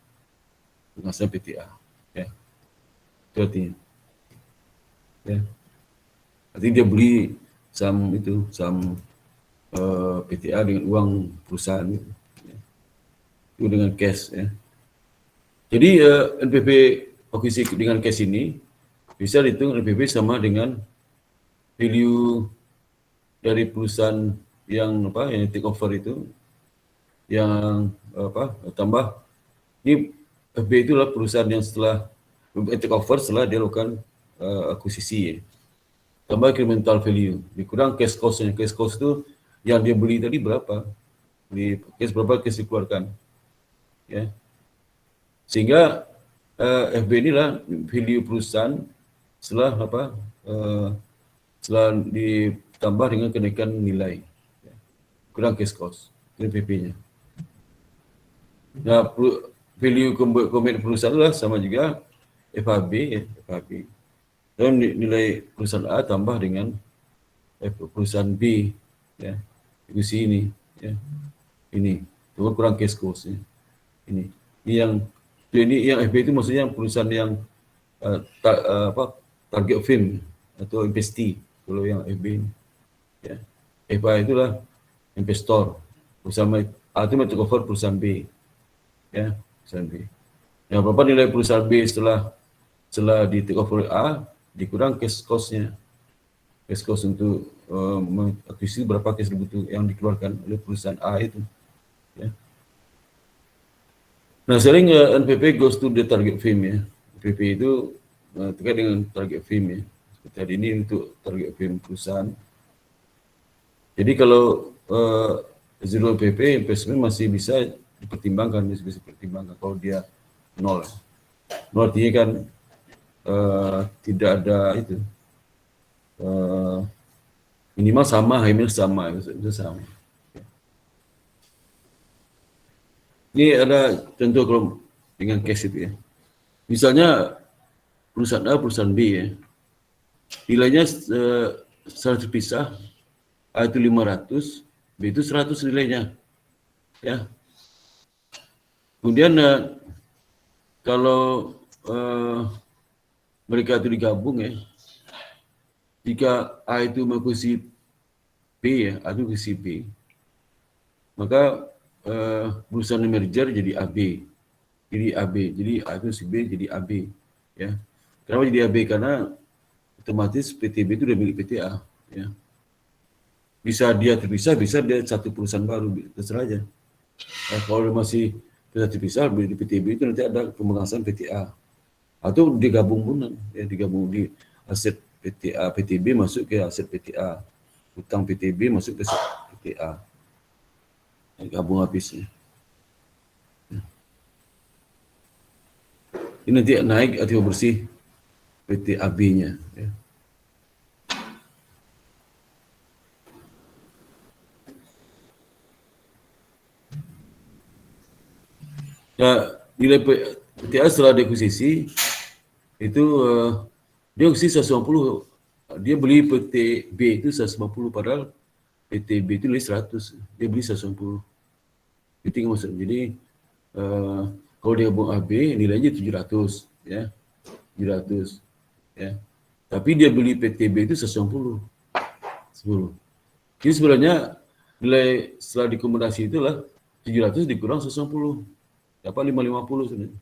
pengasalnya PTA, ya. Itu artinya, ya. Artinya dia beli saham PTA dengan uang perusahaan itu, ya. Itu dengan cash, ya. Jadi NPP akuisisi dengan cash ini bisa dihitung NPP sama dengan value dari perusahaan yang take over itu, yang tambah ini FB itulah perusahaan yang setelah take over setelah dia lakukan akuisisi ya. Tambah incremental value dikurang cash cost-nya. Cash cost itu yang dia beli tadi berapa, berapa cash dikeluarkan ya, sehingga FB inilah value perusahaan setelah setelah ditambah dengan kenaikan nilai, ya. Kurang cash cost, itu PP-nya. Nah, value komit perusahaan adalah sama juga FHB, ya, FHB. Dan nilai perusahaan A tambah dengan perusahaan B, ya, ikuti ini, ya, ini, itu kurang cash cost, ya. Ini yang FB itu maksudnya perusahaan yang target firm atau investee. Kalau yang FB ini, ya. FA itulah investor, perusahaan A itu take over perusahaan B, ya, perusahaan B. Yang berapa nilai perusahaan B setelah di take over A dikurang cash cost-nya, cash cost untuk mengakuisisi berapa cash yang dikeluarkan oleh perusahaan A itu, ya. Nah, sering NPP goes to the target firm ya. NPP itu terkait dengan target firm ya. Seperti hari ini untuk target firm perusahaan. Jadi kalau zero PP investment masih bisa dipertimbangkan, kalau dia nol. Nol artinya kan tidak ada itu. Minimal sama, minus sama, itu sama. Ini ada contoh kalau dengan cash itu ya. Misalnya perusahaan A, perusahaan B ya. Nilainya secara terpisah, A itu 500, B itu 100 nilainya. Ya. Kemudian kalau mereka itu digabung ya. Jika A itu mengakuisisi B ya, A itu mengakuisisi B, maka perusahaan merger jadi AB. Jadi AB. Jadi A itu si B jadi AB, ya. Kenapa jadi AB? Karena otomatis PTB itu udah milik PTA, ya. Bisa dia terpisah, bisa dia satu perusahaan baru, terserah aja. Kalau masih bisa terpisah di PTB itu nanti ada pemegang PTA. Atau digabung pun, ya, digabung di aset PTA, PTB masuk ke aset PTA. Utang PTB masuk ke aset PTA. Gabung habisnya. Ini nanti naik atau bersih PT AB-nya. Ya. Nah, nilai PTA setelah diakuisisi itu dia akuisisi 150. Dia beli PT B itu 150 padahal PT B itu nilai 100. Dia beli 150. Itu yang maksud. Jadi kalau dia gabung AB nilainya 700 ya. 700 ya. Tapi dia beli PT B itu 150. 10. Jadi sebenarnya nilai setelah dikomodasi itulah 700 dikurang 150. Dapat 550 sebenarnya.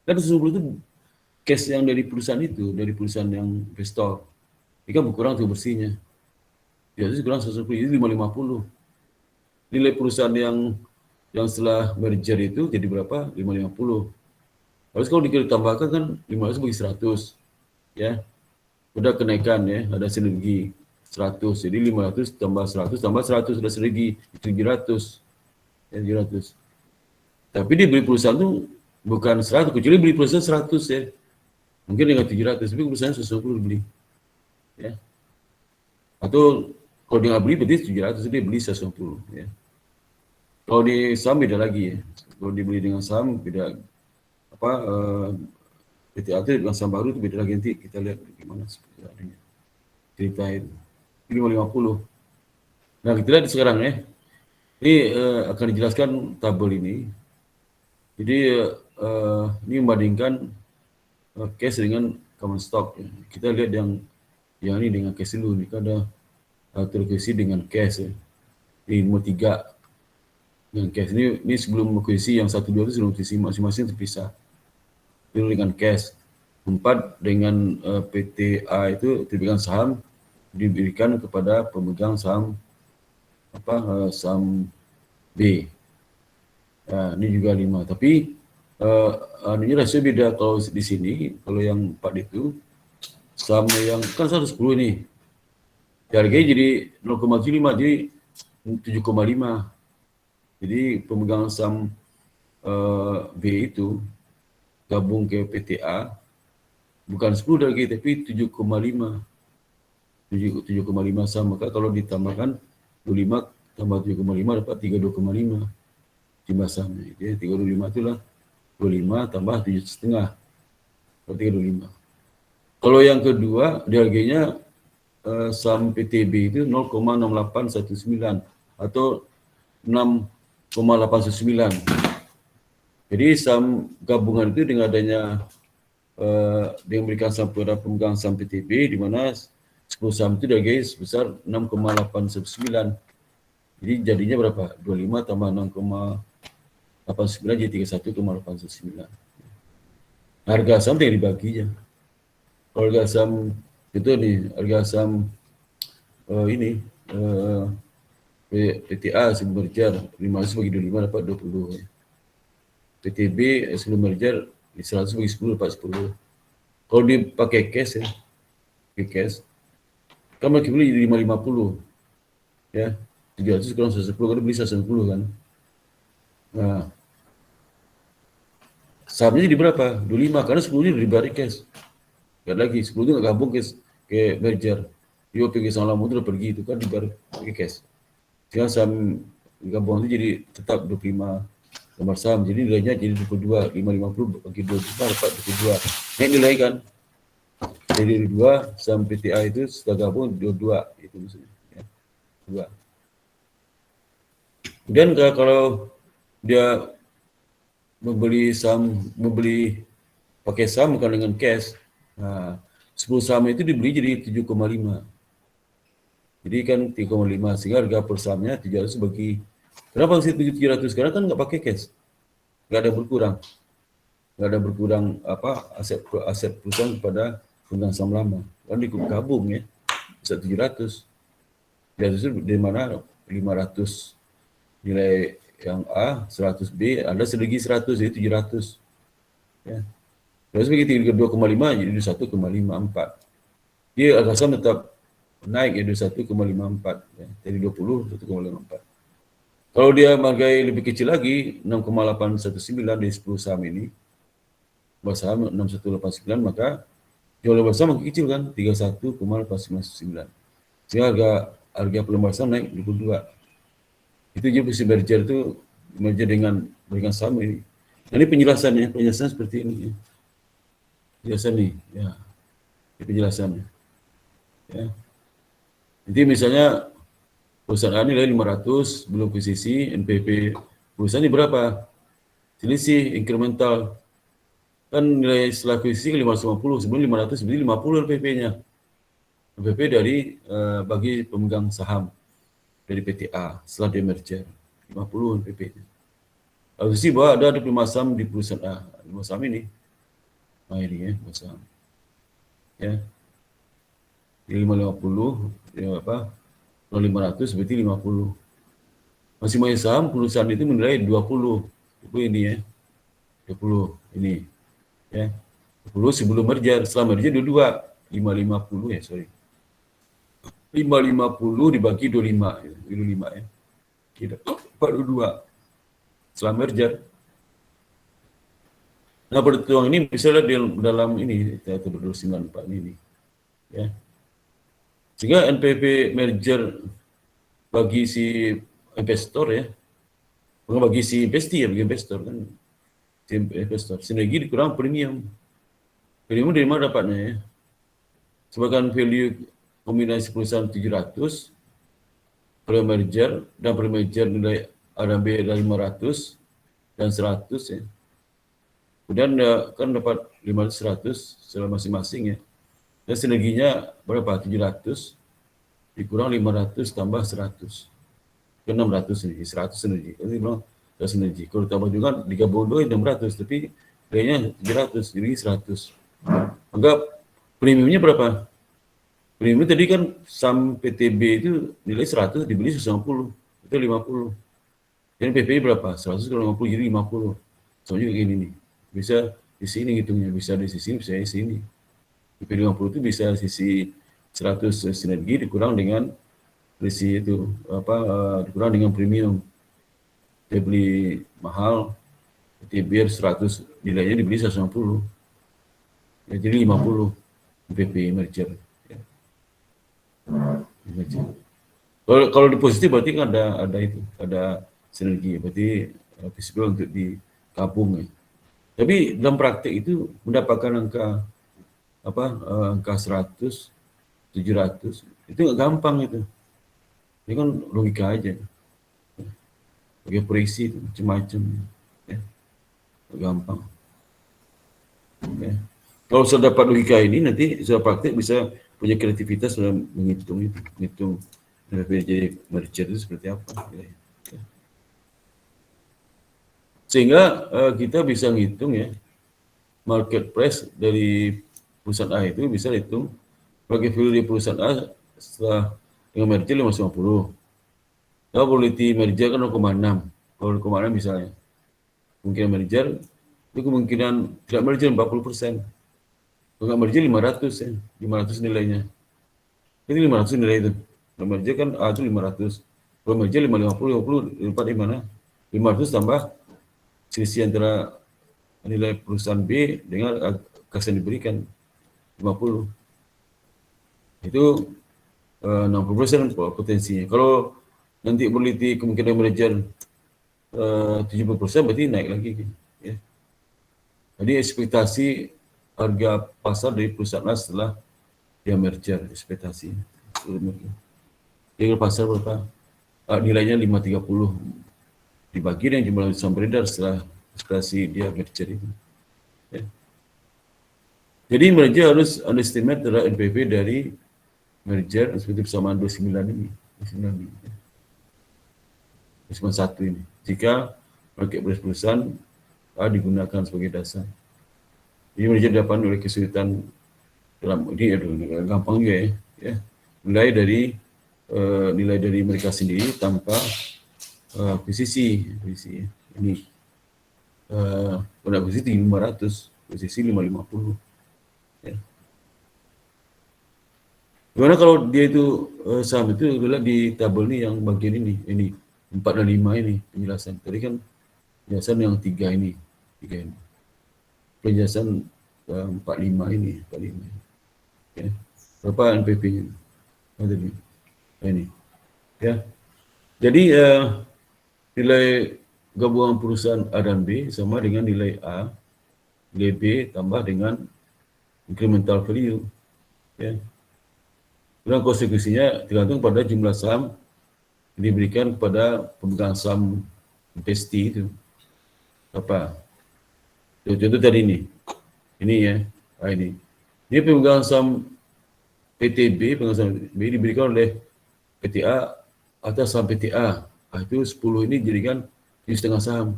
Kan 150 itu cash yang dari perusahaan itu, dari perusahaan yang investor. Ini kan berkurang tuh bersihnya. 700 kurang 150, jadi 550. Nilai perusahaan yang setelah merger itu jadi berapa? 550. Harus kalau ditambahkan kan 500 bagi 100. Ya. Udah kenaikan ya, ada sinergi 100. Jadi 500 tambah 100 tambah 100 sudah sinergi 700. Ya, 700. Tapi dia beli perusahaan itu bukan 100, kecuali beli perusahaan 100 ya. Mungkin dengan 700, tapi perusahaan 150 beli. Ya. Atau kalau dia nggak beli berarti 700, dia beli 150 ya. Kalau di saham beda lagi ya. Kalau dibeli dengan saham beda apa PTA itu dengan saham baru itu beda lagi, nanti kita lihat gimana seperti adanya cerita itu. Ini 550. Nah, kita lihat sekarang ya. Ini akan dijelaskan tabel ini. Jadi ini membandingkan cash dengan common stock. Ya. Kita lihat yang ini dengan cash dulu. Ini ada terkuisi dengan cash ya. Ini nomor 3 dengan cash. Ini sebelum akuisisi yang 1, 2 itu sebelum akuisisi masing-masing terpisah. Itu dengan cash. 4 dengan PTA itu diberikan saham diberikan kepada pemegang saham saham B. Nah, ini juga 5. Tapi ini rasio beda kalau di sini. Kalau yang 4 itu sama yang kan 110 ini. Harganya jadi 0,75 jadi 7,5. Jadi pemegang saham B itu gabung ke PTA bukan 10 lagi tapi 7,5. 7,5 saham. Maka kalau ditambahkan 25 tambah 7,5 dapat 32,5 jumlah sahamnya. Jadi 35 itulah 25 tambah 7,5 berarti 25. Kalau yang kedua harganya saham PTB itu 0,6819 atau 6,819. Jadi saham gabungan itu dengan adanya dengan memberikan saham kepada pemegang saham PTB di mana 10 saham itu harganya sebesar 6,819. Jadi jadinya berapa? 25 tambah 6,89 jadi 31,819. Harga saham yang dibaginya. Kalau harga saham itu nih, harga saham ini PTA sebelum merger 500 bagi 25 dapat 20 ya. PTB sebelum merger 100 bagi 10 dapat 10. Kalau dipakai cash ya, pakai cash kan mereka beli 550 ya, 300 kurang 110 kan beli 110 kan. Nah, sahamnya jadi berapa? 25 karena 10 ini dibari cash. Gak lagi 10 itu nggak gabung ke merger. Dia pergi sama lama itu udah pergi itu kan dibari pakai cash. Sekarang saham gabung itu jadi tetap 25 nomor saham. Jadi nilainya jadi 22, 550 bagi 25 dapat 22. Naik nilai kan. Jadi 2 saham PTA itu setelah gabung 22 itu maksudnya ya. 2. Kemudian kalau dia membeli pakai saham bukan dengan cash. Nah, 10 saham itu dibeli jadi 7,5. Jadi kan 3,5 sehingga harga per sahamnya 700 bagi kenapa sih 700 karena kan nggak pakai cash. Nggak ada berkurang. Nggak ada berkurang aset perusahaan kepada pemegang saham lama. Kan digabung ya. Bisa 700. 700 itu dari mana? 500 nilai yang A, 100 B, ada sedegi 100 jadi 700. Ya. Terus bagi 2,5 jadi 1,54. Dia harga saham tetap naik ya 1,54 ya. Dari 20 1,54. Kalau dia menghargai lebih kecil lagi 6,819 dari 10 saham ini Jumlah saham 6189, maka jual lembar saham makin kecil kan, 31,899. Sehingga harga per lembar saham naik 22. Itu juga posisi merger itu merger dengan saham ini. Nah, ini penjelasannya seperti ini. Ya. Penjelasan nih, ya. Ini penjelasannya. Ya. Jadi misalnya perusahaan A nilai 500, belum akuisisi, NPV perusahaan ini berapa? Selisih incremental. Kan nilai setelah akuisisi 550, sebelum 500, jadi 50 NPV-nya. NPV dari bagi pemegang saham dari PTA setelah dia merger, 50 NPV-nya. Akuisisi bahwa ada 5 saham di perusahaan A, 5 saham ini. Nah ini ya, 5 saham. Ya. Di 550, ya apa? Kalau 500 berarti 50. Masing-masing saham perusahaan itu menilai 20. Itu ini ya. 20 ini. Ya. 20 sebelum merger, setelah merger 22. 550 ya, sorry. 550 dibagi 25 ya. 25 ya. Kita 42. Setelah merger. Nah, perhitungan ini bisa lihat dalam ini kita berdua 94 ini. Ya. Sehingga NPV merger bagi si investor ya, bukan bagi si investi ya, bagi investor kan, si investor sinergi dikurang premium. Premium dari mana dapatnya ya? Sebagian value kombinasi perusahaan 700 pre-merger dan pre-merger nilai A dan B dari 500 dan 100 ya. Kemudian kan dapat 500 secara masing-masing ya. Dan sinerginya berapa? 700 dikurang 500 tambah 100. Ke 600 ini, 100 sinergi. Ini memang sinergi. Kalau tambah juga digabung 2 600, tapi kayaknya 700, jadi 100. Maka premiumnya berapa? Premium tadi kan saham PTB itu nilai 100 dibeli 150, itu 50. Jadi PPI berapa? 100 kalau 50 jadi 50. Sama juga gini nih. Bisa di sini hitungnya, bisa di sini, bisa di sini. IP 50 itu bisa sisi 100 sinergi dikurang dengan sisi itu dikurang dengan premium. Dia beli mahal, biar 100 nilainya dibeli 150. Ya, jadi 50 PP merger. Ya. Kalau di positif berarti kan ada sinergi, berarti visible untuk digabung ya. Tapi dalam praktek itu mendapatkan angka 100, 700, itu nggak gampang itu. Ini kan logika aja. Pakai proyeksi itu macam-macam. Ya. Nggak gampang. Ya. Kalau sudah dapat logika ini, nanti sudah praktek bisa punya kreativitas dalam menghitung jadi merger itu seperti apa. Ya. Sehingga kita bisa ngitung ya, market price dari perusahaan A itu bisa dihitung bagi value di perusahaan A setelah dengan merger 550. Kalau probability merger kan 0,6. Kalau 0,6 misalnya. Kemungkinan merger, itu kemungkinan tidak merger 40%. Kalau nggak merger 500 ya. 500 nilainya. Ini 500 nilai itu. Kalau merger kan A itu 500. Kalau merger 550, 50 lipat di mana? 500 tambah selisih antara nilai perusahaan B dengan kas yang diberikan 50. Itu 60% potensinya. Kalau nanti meneliti kemungkinan merger 70%, berarti naik lagi. Ya. Jadi ekspektasi harga pasar dari perusahaan A setelah dia merger, ekspektasi. Jadi pasar berapa? Nilainya 530 dibagi dengan jumlah saham beredar setelah ekspektasi dia merger itu. Ya. Jadi merger harus underestimate terhadap NPV dari merger seperti persamaan 29 ini. 29 ini. 1 ini. Jika market price perusahaan A digunakan sebagai dasar. Jadi merger dapat oleh kesulitan dalam ini gampang juga ya. Mulai dari nilai dari mereka sendiri tanpa akuisisi ini pada akuisisi 500, akuisisi 550 ya. Gimana kalau dia itu saham itu adalah di tabel ini yang bagian ini 4 dan 5 ini penjelasan. Tadi kan penjelasan yang 3 ini. penjelasan 45 ini. Ya. Berapa NPP-nya? Ini. Ya. Jadi nilai gabungan perusahaan A dan B sama dengan nilai A, nilai B tambah dengan incremental value. Ya. Dan konsekuensinya tergantung pada jumlah saham yang diberikan kepada pemegang saham investee itu. Apa? Contoh tadi ini. Ini ya. Ini. Ini pemegang saham PTB, pemegang saham PTB diberikan oleh PTA atas saham PTA. Itu 10 ini jadikan 7,5 saham.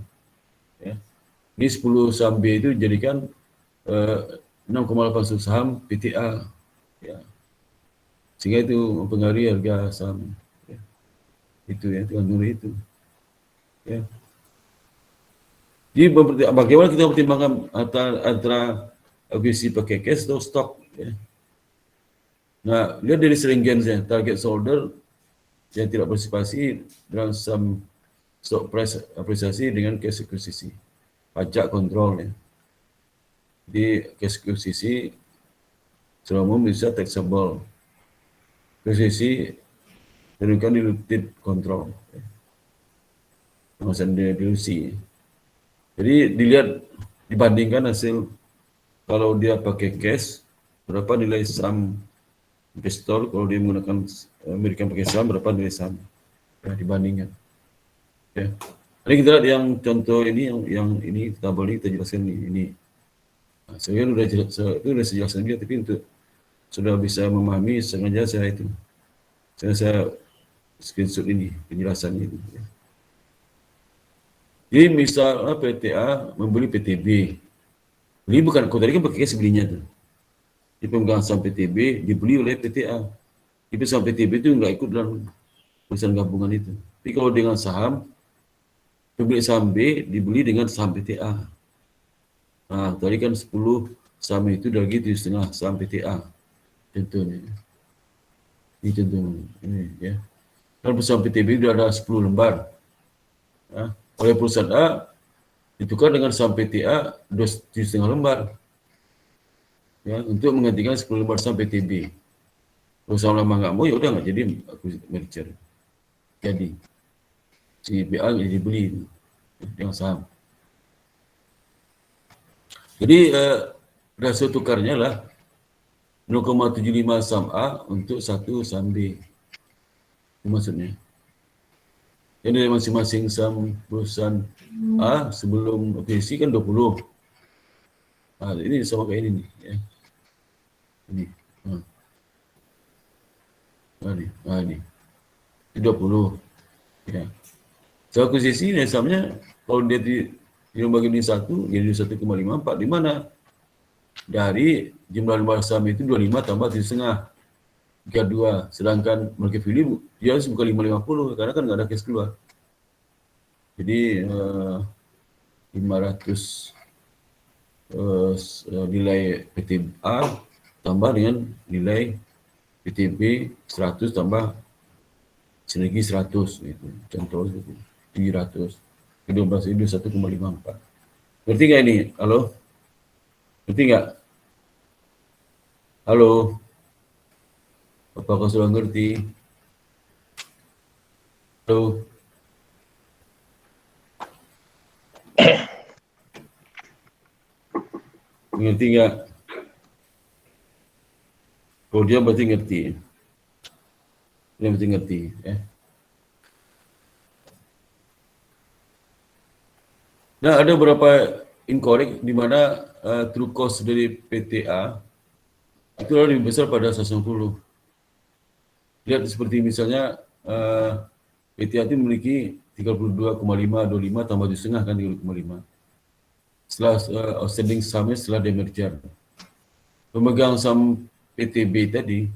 Ya. Ini 10 saham B itu jadikan 6,8 saham PTA. Ya. Sehingga itu mempengaruhi harga saham. Ya. Itu ya, tergantung itu. Ya. Jadi bagaimana kita pertimbangkan antara akuisisi pakai cash atau stok? Ya. Nah, lihat dari stringency, target holder yang tidak partisipasi dalam saham stock price apresiasi dengan cash akuisisi. Pajak kontrol ya. Jadi cash akuisisi secara umum bisa taxable. Akuisisi menunjukkan diluted kontrol. Pengawasan dilusi. Jadi dilihat, dibandingkan hasil kalau dia pakai cash, berapa nilai saham investor, kalau dia menggunakan memberikan pakai saham, berapa nilai saham. Ya, dibandingkan. Ya. Jadi kita lihat yang contoh ini, yang ini tabel ini kita jelaskan ini. Nah, saya sudah jelaskan dia, tapi untuk sudah bisa memahami, sengaja saya itu. Saya screenshot ini, penjelasannya itu. Ya. Jadi misalnya PTA membeli PTB. Beli bukan, kalau tadi kan pakai cash belinya tuh. Di pemegang saham PTB dibeli oleh PTA. Tapi saham PTB itu nggak ikut dalam perusahaan gabungan itu. Tapi kalau dengan saham, pemilik saham B dibeli dengan saham PTA. Nah, tadi kan 10 saham itu lagi 7,5 saham PTA. Contohnya. Ini contohnya. Ini ya. Kalau saham PTB sudah ada 10 lembar. Ya. Oleh perusahaan A ditukar dengan saham PTA 7,5 lembar. Ya, untuk menggantikan 10 lembar saham PTB. Kalau saham lama nggak mau, ya udah nggak jadi merger. Jadi si BA jadi beli dengan saham. Jadi rasio tukarnya lah 0,75 saham A untuk 1 saham B. Itu maksudnya. Jadi dari masing-masing saham perusahaan A sebelum akuisisi kan 20. Nah, ini sama kayak ini nih. Ya. Ini. Ini. Ini 20. Ya. So, akuisisi ini sahamnya kalau dia dibagi ini 1, jadi 1,54. Di mana? Dari jumlah lembar saham itu 25 tambah 7,5. 32. Sedangkan market value dia harus bukan 550 karena kan nggak ada cash keluar. Jadi 500 nilai PTA tambah dengan nilai PTB 100 tambah sinergi 100 itu. Contoh itu 700. 12 itu 1,54. Ngerti nggak ini? Halo? Ngerti nggak? Halo? Apakah sudah ngerti? Halo? Ngerti nggak? Kalau dia berarti ngerti. Dia berarti ngerti. Ya. Nah, ada beberapa incorrect di mana true cost dari PTA itu lebih besar pada 190. Lihat seperti misalnya PTA itu memiliki 32,525 tambah 7,5 kan 3,5. Setelah outstanding sahamnya setelah demerger. Pemegang saham PTB tadi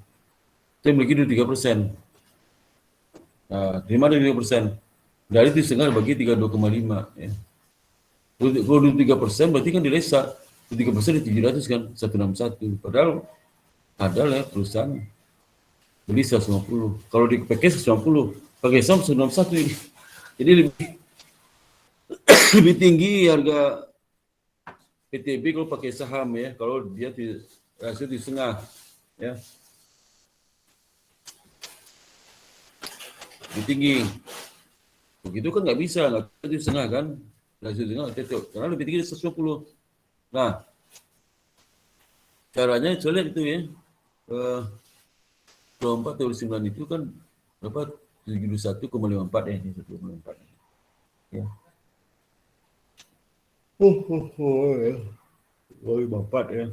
itu memiliki 23%. Nah, dari mana 23%? Dari 7,5 bagi 32,5 ya. Kalau 23% berarti kan dilesa. 3% di 700 kan 161. Padahal ada ya perusahaan beli 150. Kalau dipakai 150, pakai saham 161 ini. Jadi lebih tinggi harga PTB kalau pakai saham ya, kalau dia rasio di setengah ya, lebih tinggi. Begitu kan nggak bisa, nggak di setengah kan, rasio di setengah cocok, karena lebih tinggi dari 120. Nah, caranya saya lihat itu ya, 24/9 itu kan berapa? 71,54 ya, ini 1,54 ya. Ya. 54 ya.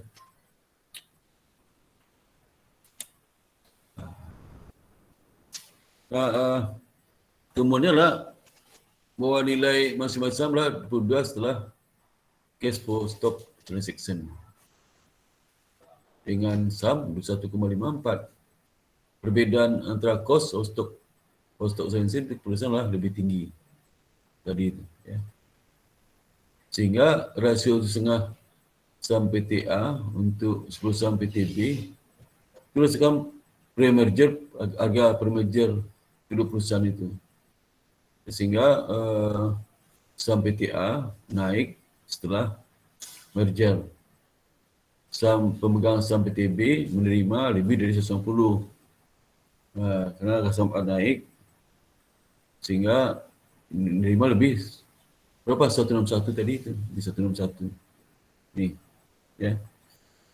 Nah, kemudian lah bahwa nilai masing-masing lah berubah setelah cash flow stock transaction dengan sum 1,54. Perbedaan antara cost of stock transaction perusahaan lah lebih tinggi tadi itu ya. Sehingga rasio setengah saham PTA untuk 10 saham PTB itu sekarang pre-merger, harga pre-merger kedua perusahaan itu. Sehingga saham PTA naik setelah merger. Saham pemegang saham PTB menerima lebih dari 190. Karena harga saham naik, sehingga menerima lebih berapa? 161 tadi itu, di 161. Nih, ya.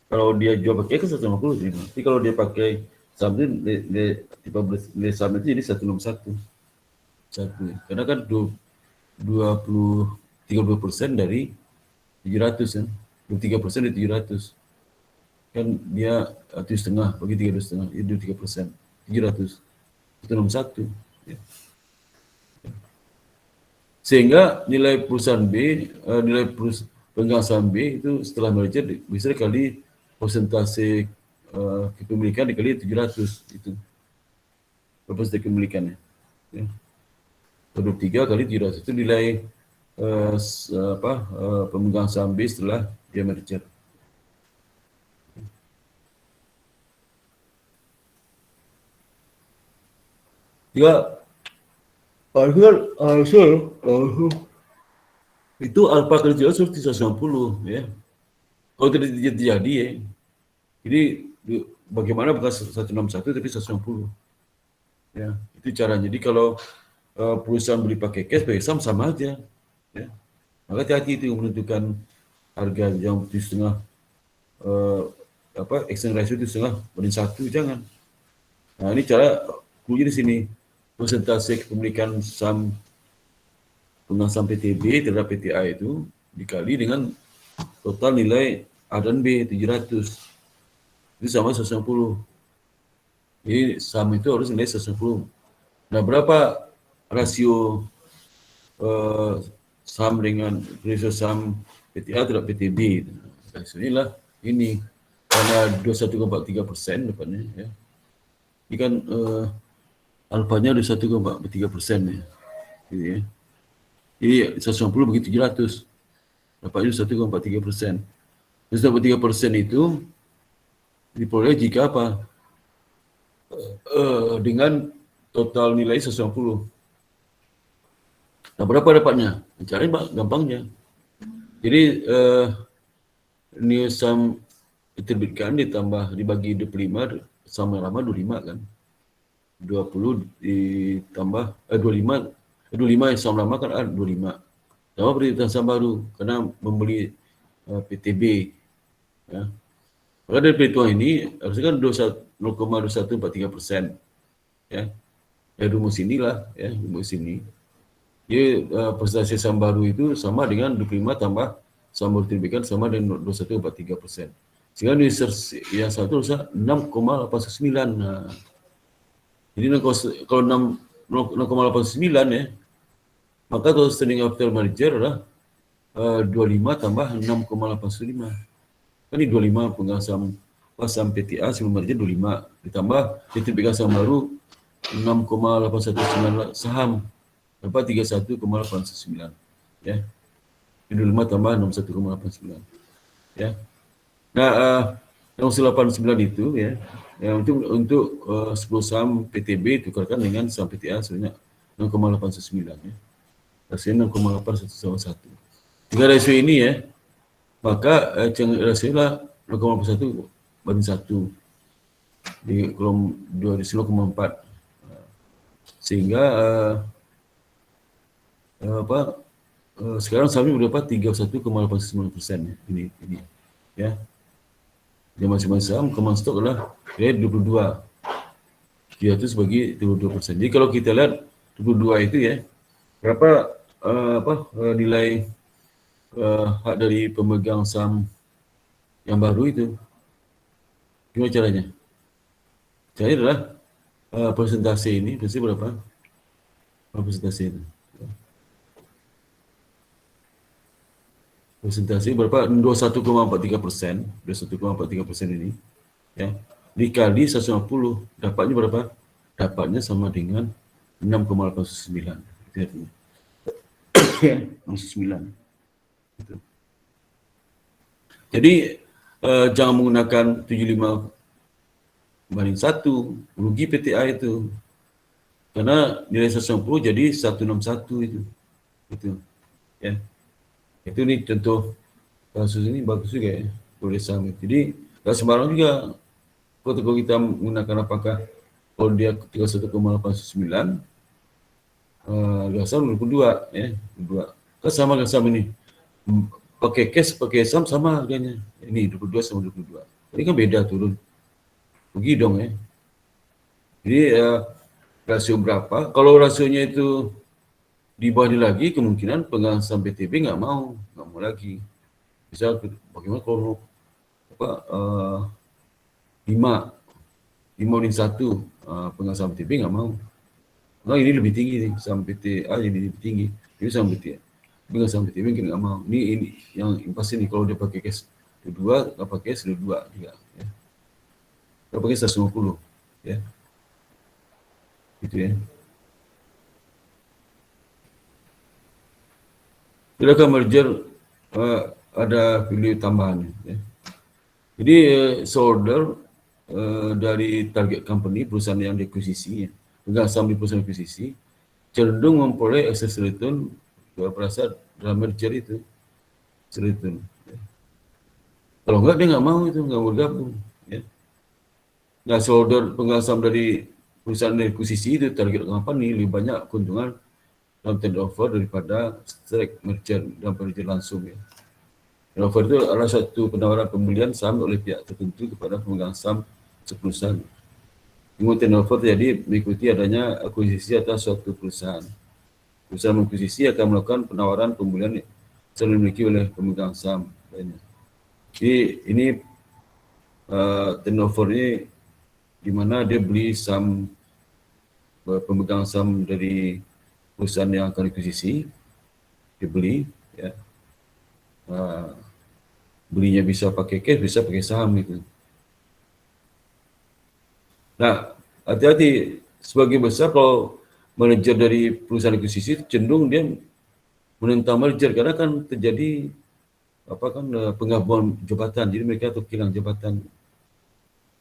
Kalau dia jual pakai kan 150 terima. Tapi kalau dia pakai saham itu, nilai saham itu jadi 161. Karena kan 30% dari 700 kan. 23% dari 700. Kan dia 1,5 bagi 3,5 itu 3%. 700. 161. Ya. Sehingga nilai perusahaan B, nilai pemegang saham B itu setelah merger bisa dikali persentase kepemilikan dikali 700 itu. Persentase kepemilikannya. Ya. 23 kali 700 itu nilai pemegang saham B setelah dia merger. Juga itu alpha kali 300 190 ya. Kalau tidak terjadi ya. Jadi bagaimana bukan 161 tapi 160. Ya, itu caranya. Jadi kalau perusahaan beli pakai cash, pakai saham sama aja. Ya. Maka hati-hati itu menentukan harga yang 7,5 exchange ratio 7,5:1, jangan. Nah, ini cara kuncinya di sini. Persentase kepemilikan saham pemegang saham PTB terhadap PTA itu dikali dengan total nilai A dan B 700. Itu sama 160. Jadi saham itu harus nilai 160. Nah, berapa rasio saham dengan rasio saham PTA terhadap PTB? Rasio inilah ini, karena 21,43% dapatnya ya. Ini kan alfanya ada 1,43% ya. Gitu ya. Jadi 190 bagi 700 dapatnya 1,43%. 1,43% itu diperoleh jika apa? Dengan total nilai 190. Nah, berapa dapatnya? Caranya gampangnya. Jadi ini saham diterbitkan ditambah dibagi 25 sama lama 25 kan. 20 ditambah 25 yang saham lama kan 25. Tambah perhitungan saham baru karena membeli PTB ya. Maka dari perhitungan ini harusnya kan 0,2143% ya. Ya rumus inilah ya, rumus ini. Jadi persentase saham baru itu sama dengan 25 tambah saham baru diterbitkan sama dengan 21,43%. Sehingga yang satu harusnya 6,89. Nah, jadi kalau 0,89 ya, maka total standing after merger adalah 25 tambah 6,85. Kan ini 25 pemegang saham PTA sebelum merger 25, ditambah diterbitkan saham baru 6,819 saham, dapat 31,89 ya. 25 tambah 61,89 ya. Nah, 189 itu ya, untuk 10 saham PTB tukarkan dengan saham PTA sebanyak 0,819 ya. Hasilnya 0,8111. Tiga rasio ini ya, maka rasiolah 0,1 banding 1 di kolom 2 di 0,4, sehingga sekarang sahamnya berdapat 31,89% ya. Ini ya. Yang masing-masing saham common stock adalah grade 22. Dia itu sebagai 22%. Jadi kalau kita lihat 22 itu ya, berapa nilai hak dari pemegang saham yang baru itu. Gimana caranya? Caranya adalah persentase ini, berapa? Persentase itu. Persentase berapa? 21,43%. 21,43% ini. Ya. Dikali 150, dapatnya berapa? Dapatnya sama dengan 6,89. Itu artinya. 69. Gitu. Jadi jangan menggunakan 75/1, rugi PTA itu. Karena nilai 160 jadi 161 itu. Gitu. Ya. Itu nih contoh kasus ini bagus juga ya. Boleh saham. Jadi tak sembarang juga. Kalau kita menggunakan apakah kalau dia 31,89 saham 22 ya, 22. Kan sama dengan saham ini. Pakai cash, pakai saham sama harganya. Ini 22 sama 22. Ini kan beda turun. Rugi dong ya. Jadi rasio berapa? Kalau rasionya itu di bawah ini lagi, kemungkinan pegang saham PTB nggak mau lagi. Bisa bagaimana kalau 5/1 pegang saham PTB nggak mau. Nah ini lebih tinggi nih, saham PTA jadi lebih tinggi. Ini saham PTA. Pegang saham PTB mungkin nggak mau. Ini yang pasti nih kalau dia pakai cash 22, nggak pakai cash 22 juga. Ya. Nggak pakai 150 ya. Gitu ya. Silakan merger ada value tambahan. Ya. Jadi shareholder dari target company, perusahaan yang diakuisisi, pegang saham di perusahaan akuisisi, cenderung memperoleh excess return berasal dalam merger itu. Return. Ya. Kalau enggak dia nggak mau itu, nggak mau gabung. Ya. Nah, shareholder pegang saham dari perusahaan akuisisi itu target company lebih banyak keuntungan dalam tender offer daripada straight merger dalam merger langsung ya. Tender offer itu adalah satu penawaran pembelian saham oleh pihak tertentu kepada pemegang saham perusahaan. Kemudian tender offer terjadi mengikuti adanya akuisisi atas suatu perusahaan. Perusahaan akuisisi akan melakukan penawaran pembelian yang dimiliki oleh pemegang saham lainnya. Jadi ini tender offer ini di mana dia beli saham pemegang saham dari perusahaan yang akan dikuisisi, dibeli, ya. Belinya bisa pakai cash, bisa pakai saham gitu. Nah, hati-hati sebagian besar kalau manajer dari perusahaan akuisisi cenderung dia menentang merger karena kan terjadi penggabungan jabatan, jadi mereka hilang jabatan,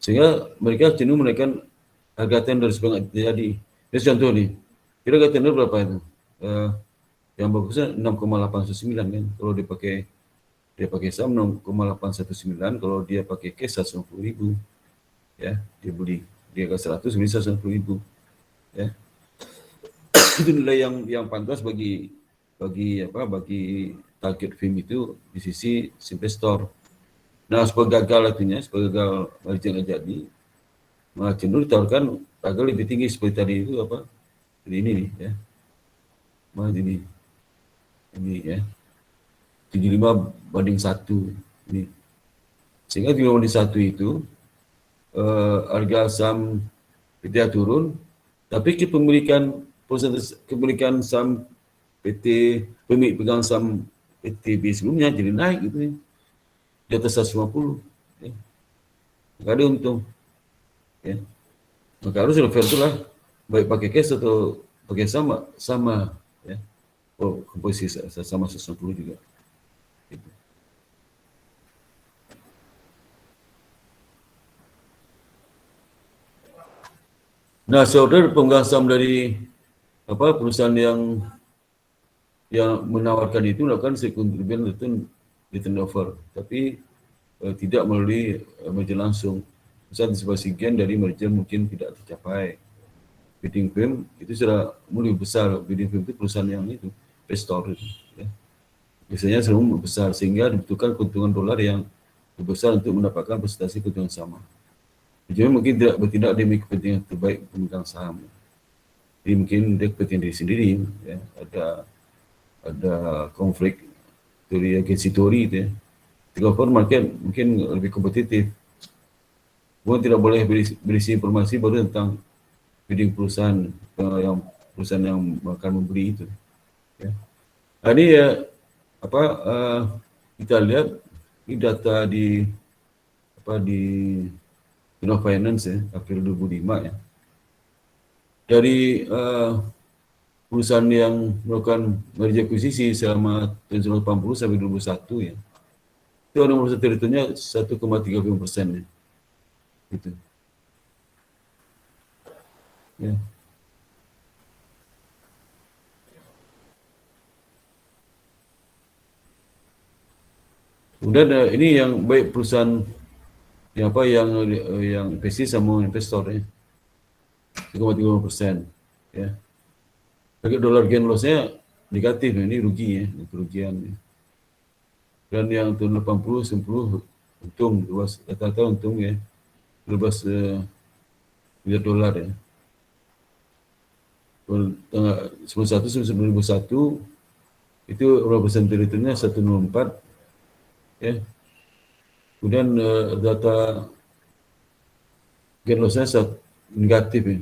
sehingga mereka cenderung menaikkan harga tender supaya nggak terjadi. Ini contoh nih. Kira harga tender berapa itu? Yang bagusnya 6,819 kan. Kalau dia pakai saham 6,819, kalau dia pakai cash 150.000. Ya, dia beli. Dia ke 100 beli 150.000. Ya. Itu nilai yang pantas bagi target firm itu di sisi investor. Nah, sebagai gagal artinya, sebagai gagal merger nggak jadi, malah cenderung ditawarkan harga lebih tinggi seperti tadi itu Jadi ini nih ya. Mana ini ya. 75/1 ini. Sehingga 75/1 itu harga saham PTA turun, tapi kepemilikan saham pemilik pegang saham PTB sebelumnya jadi naik gitu ya. Di atas 150 ya. Maka ada untung ya. Maka harus fair itulah, baik pakai cash atau pakai sama ya. Oh, komposisi sama 160 juga. Gitu. Nah, shareholder pemegang saham dari perusahaan yang menawarkan itu melakukan secondary return di turnover, tapi tidak melalui merger langsung. Misal sebagian dari merger mungkin tidak tercapai. Bidding firm itu sudah mulai besar. Bidding firm itu perusahaan yang itu investor itu, ya. Biasanya selalu besar sehingga dibutuhkan keuntungan dolar yang besar untuk mendapatkan presentasi keuntungan sama. Jadi mungkin tidak bertindak demi kepentingan terbaik pemegang saham. Jadi mungkin dia kepentingan diri sendiri, ya. Ada konflik teori agensi teori itu, ya. Therefore market mungkin lebih kompetitif. Bukan tidak boleh berisi informasi baru tentang bidding perusahaan yang akan membeli itu. Ya. Nah, ini ya kita lihat ini data di Journal of Finance, ya, April 2005, ya. Dari perusahaan yang melakukan merger akuisisi selama tahun 1980 sampai 2021, ya. Itu nomor satu returnnya 1,35%, ya. Gitu. Ya. Kemudian ini yang baik perusahaan yang investasi sama investor, ya. 1,35%, ya. Target dolar gain loss-nya negatif, ya. Ini rugi, ya, kerugian, ya. Dan yang tahun 80 90 untung, rata-rata untung, ya, 12 miliar dolar, ya. 2001 itu persen returnnya 104, ya. Kemudian data gain loss-nya negatif, ya.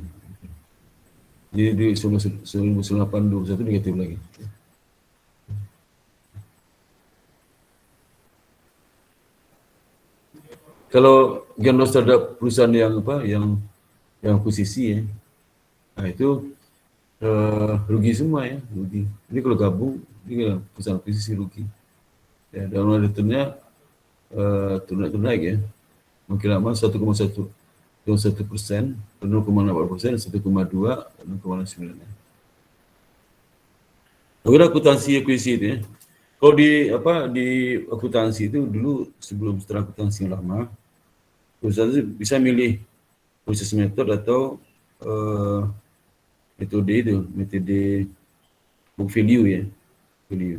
Jadi di 1981 negatif lagi. Kalau gain loss terhadap perusahaan yang akuisisi, ya, nah itu rugi semua, ya, rugi. Ini kalau gabung, ini perusahaan akuisisi rugi. Ya, dan returnnya naik, ya. Makin lama 1,1%, 0,8%, 1,2, 0,9. Kemudian akuntansi akuisisi itu, ya. Kalau di akuntansi itu dulu sebelum setelah akuntansi yang lama, perusahaan itu bisa milih proses metode atau metode book value, ya. Value.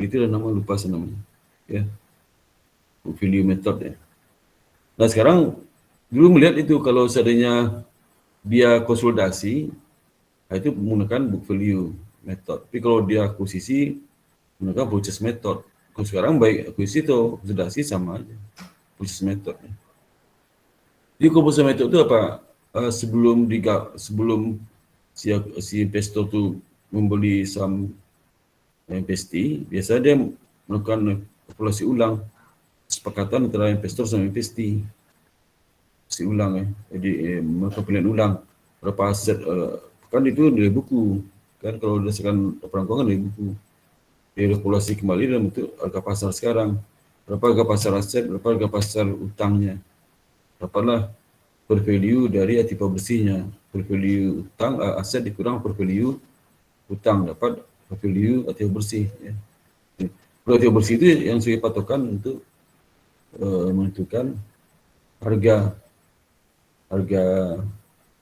Itu nama lupa namanya, ya. Book value method, ya. Nah sekarang dulu melihat itu kalau seandainya dia konsolidasi, nah itu menggunakan book value method. Tapi kalau dia akuisisi menggunakan purchase method. Kalau sekarang baik akuisisi atau konsolidasi sama aja, purchase method, ya. Jadi purchase method itu apa? Sebelum si investor itu membeli saham investee, biasanya dia melakukan kalkulasi ulang kesepakatan antara investor sama investee. Ulang, ya. Jadi melakukan pilihan ulang berapa aset, kan itu nilai buku, kan kalau berdasarkan laporan keuangan nilai buku dikalkulasi kembali dalam bentuk harga pasar sekarang, berapa harga pasar aset, berapa harga pasar utangnya, berapa per value dari aktiva bersihnya, per value utang aset dikurang per value utang dapat per value aktiva bersih, ya. Kalau aktiva bersih itu yang sebagai patokan untuk menentukan harga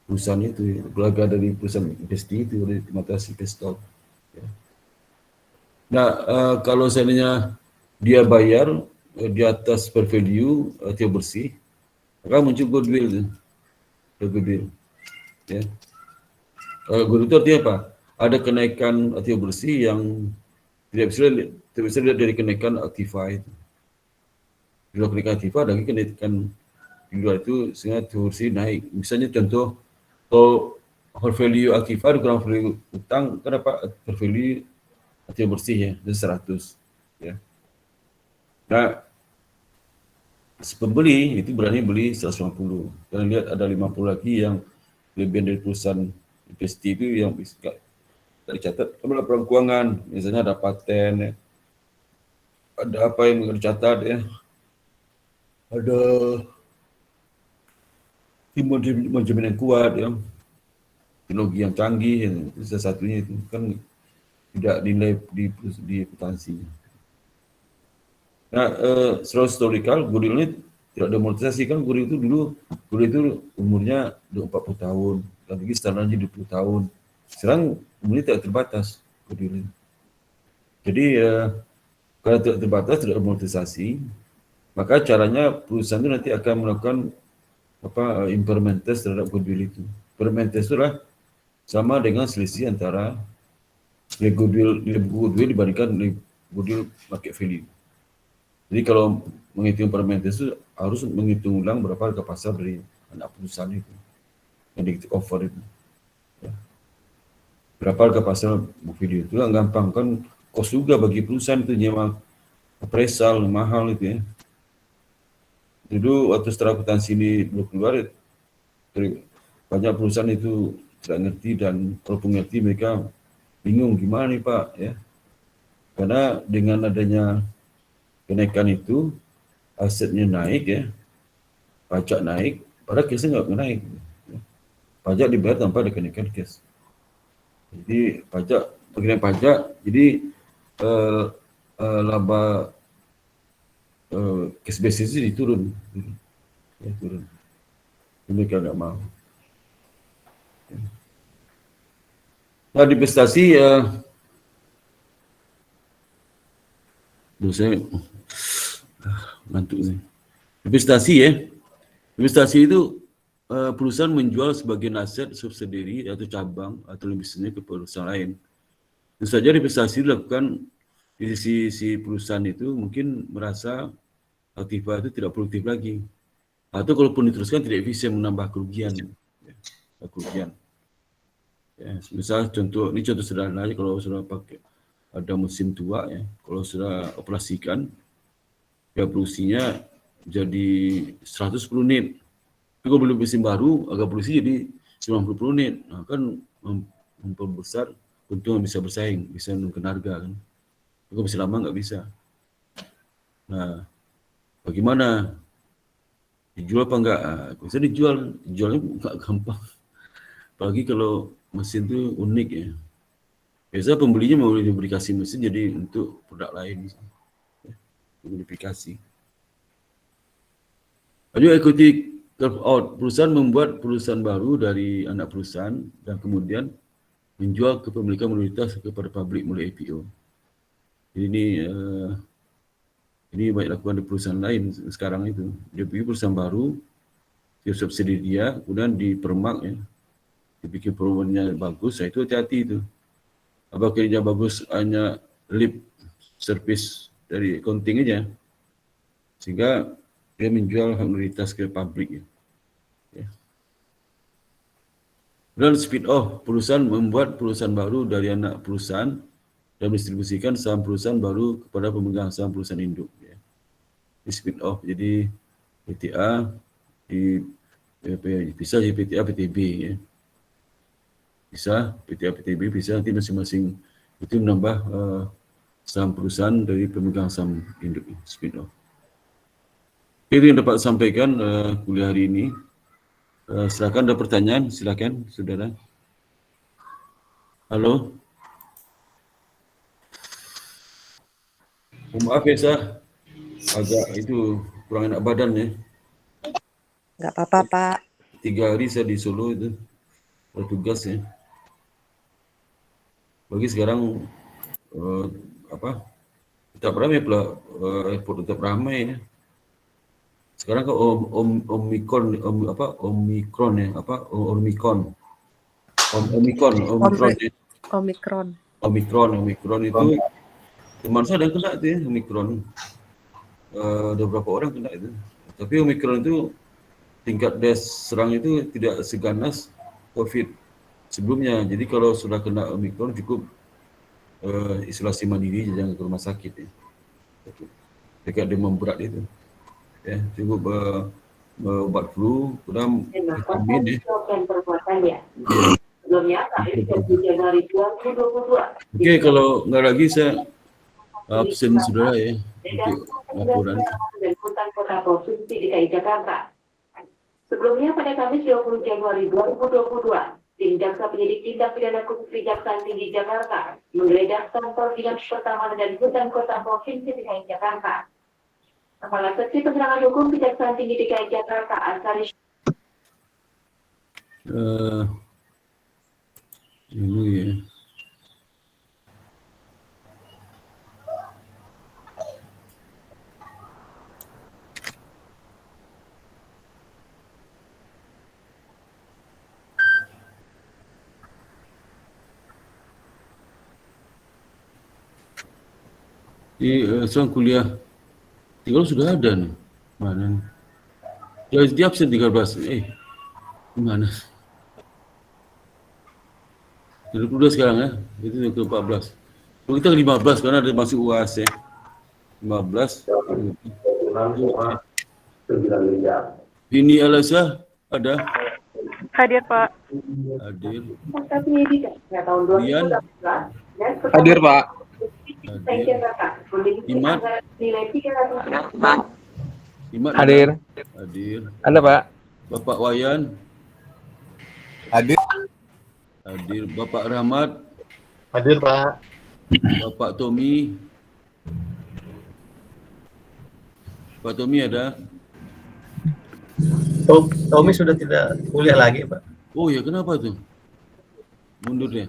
perusahaan itu, harga dari perusahaan investasi itu dari mata si investor, ya. Nah kalau seandainya dia bayar di atas per value aktiva bersih, maka muncul goodwill, ya. Goodwill itu artinya apa? Ada kenaikan aktiva bersih yang tidak bisa dilihat dari kenaikan aktiva itu. Bila kenaikan aktiva ada kenaikan di luar itu sehingga kursi naik. Misalnya contoh, kalau value aktiva dikurang value utang, kan dapat value aktiva bersih, ya, dari 100, ya. Nah, si pembeli itu berani beli 150. Karena lihat ada 50 lagi yang lebihan dari perusahaan investasi itu yang bisa dicatat dalam laporan keuangan. Misalnya ada paten, ya. Ada apa yang dicatat, ya. Ada tim manajemen yang kuat, ya, teknologi yang canggih, ya. Salah satunya itu kan tidak dinilai di akuntansi. Nah, secara historikal Guril ini tidak demonstrasi kan. Guril itu umurnya 40 tahun, dan lagi standarnya 20 tahun. Sekarang umurnya tidak terbatas Guril ini. Jadi karena tidak terbatas, tidak demonstrasi, maka caranya perusahaan itu nanti akan melakukan impairment test terhadap goodwill itu. Impairment test itu adalah sama dengan selisih antara nilai goodwill dibandingkan nilai goodwill market value. Jadi kalau menghitung impairment test itu harus menghitung ulang berapa harga pasar dari anak perusahaan itu yang di take over itu. Ya. Berapa harga pasar book value itu nggak gampang kan, kos juga bagi perusahaan itu nyewa appraisal mahal itu ya. Dulu waktu setelah akuntansi ini belum keluar, banyak perusahaan itu tidak ngerti, dan walaupun ngerti mereka bingung gimana nih Pak ya. Karena dengan adanya kenaikan itu asetnya naik ya, pajak naik, padahal cashnya nggak naik. Ya. Pajak dibayar tanpa ada kenaikan cash. Jadi bagian pajak, jadi laba cash basis ini turun. Ya, turun. Mereka nggak mau. Nah, divestasi saya ngantuk nih. Investasi itu perusahaan menjual sebagian aset subsidiary atau cabang atau bisnisnya ke perusahaan lain. Tentu saja investasi dilakukan di sisi perusahaan itu mungkin merasa aktiva itu tidak produktif lagi, atau kalaupun diteruskan tidak efisien, menambah kerugian. Ya, misal contoh sederhana aja, kalau sudah pakai ada mesin tua ya, kalau sudah operasikan ya produksinya jadi 110 unit. Tapi kalau beli mesin baru agak produksi jadi 90 unit. Nah, kan memperbesar keuntungan, bisa bersaing, bisa menurunkan harga kan. Kalau masih lama nggak bisa. Nah, bagaimana? Dijual apa enggak? Bisa dijualnya nggak gampang. Apalagi kalau mesin itu unik ya. Biasa pembelinya mau modifikasi mesin jadi untuk produk lain. Ya, modifikasi. Lalu equity carve out. Perusahaan membuat perusahaan baru dari anak perusahaan dan kemudian menjual kepemilikan minoritas kepada publik melalui IPO. Jadi ini banyak lakukan di perusahaan lain sekarang itu. Dia bikin perusahaan baru, dia subsidi dia, kemudian dipermak ya. Dibikin performanya bagus, itu hati-hati itu. Apakah kerja bagus hanya lip service dari accounting aja, sehingga dia menjual hak minoritas ke publik ya. Dan spin off, perusahaan membuat perusahaan baru dari anak perusahaan dan distribusikan saham perusahaan baru kepada pemegang saham perusahaan induk. Ya. Di spin off, jadi PTA bisa jadi PTA PTB ya. Bisa PTA PTB, bisa nanti masing-masing itu menambah saham perusahaan dari pemegang saham induk spin off. Itu yang dapat sampaikan kuliah hari ini. Silakan, ada pertanyaan, silakan saudara. Halo. Maaf ya, saya agak itu kurang enak badan ya. Nggak apa-apa, Pak. 3 hari saya di Solo itu bertugas ya. Bagi sekarang tetap ramai pula, airport tetap ramai ya. Sekarang ke Omicron ya, Omicron itu teman saya ada yang kena itu ya, Omicron. Ada beberapa orang kena itu. Tapi Omicron itu tingkat serang itu tidak seganas COVID sebelumnya. Jadi kalau sudah kena Omicron cukup isolasi mandiri, jangan ke rumah sakit ya. Dekat demam berat itu. Ya, cukup obat flu, kemudian vitamin ya. Oke, kalau nggak lagi saya absen saudara ya untuk laporan. Sebelumnya pada Kamis 20 Januari 2022, Tim Jaksa Penyidik Tindak Pidana Khusus Kejaksaan Tinggi Jakarta menggeledah kantor Dinas Pertamanan dan Hutan Kota Provinsi DKI Jakarta. Kepala Seksi Penerangan Hukum Kejaksaan Tinggi DKI Jakarta, Ansari. Ini ya. Di seorang kuliah tinggal sudah ada nih. Mana? Ya, dia absen 13. Gimana? 32 sekarang ya. Itu yang ke-14. Kalau kita 15 karena ada masuk UAS ya. 15. Ini Alisa ada? Hadir, Pak. Hadir. Fakta Penyidikan tahun 2018 dan Hadir, Pak. DKI Jakarta memiliki Imat. anggaran nilai 300 Imat Hadir. Hadir. Ada, Pak. Bapak Wayan Hadir. hadir. Bapak Rahmat, Hadir, Pak. Bapak Tommy. Pak Tommy ada? Tommy sudah tidak kuliah lagi, Pak. Oh ya, kenapa tuh? Mundur ya?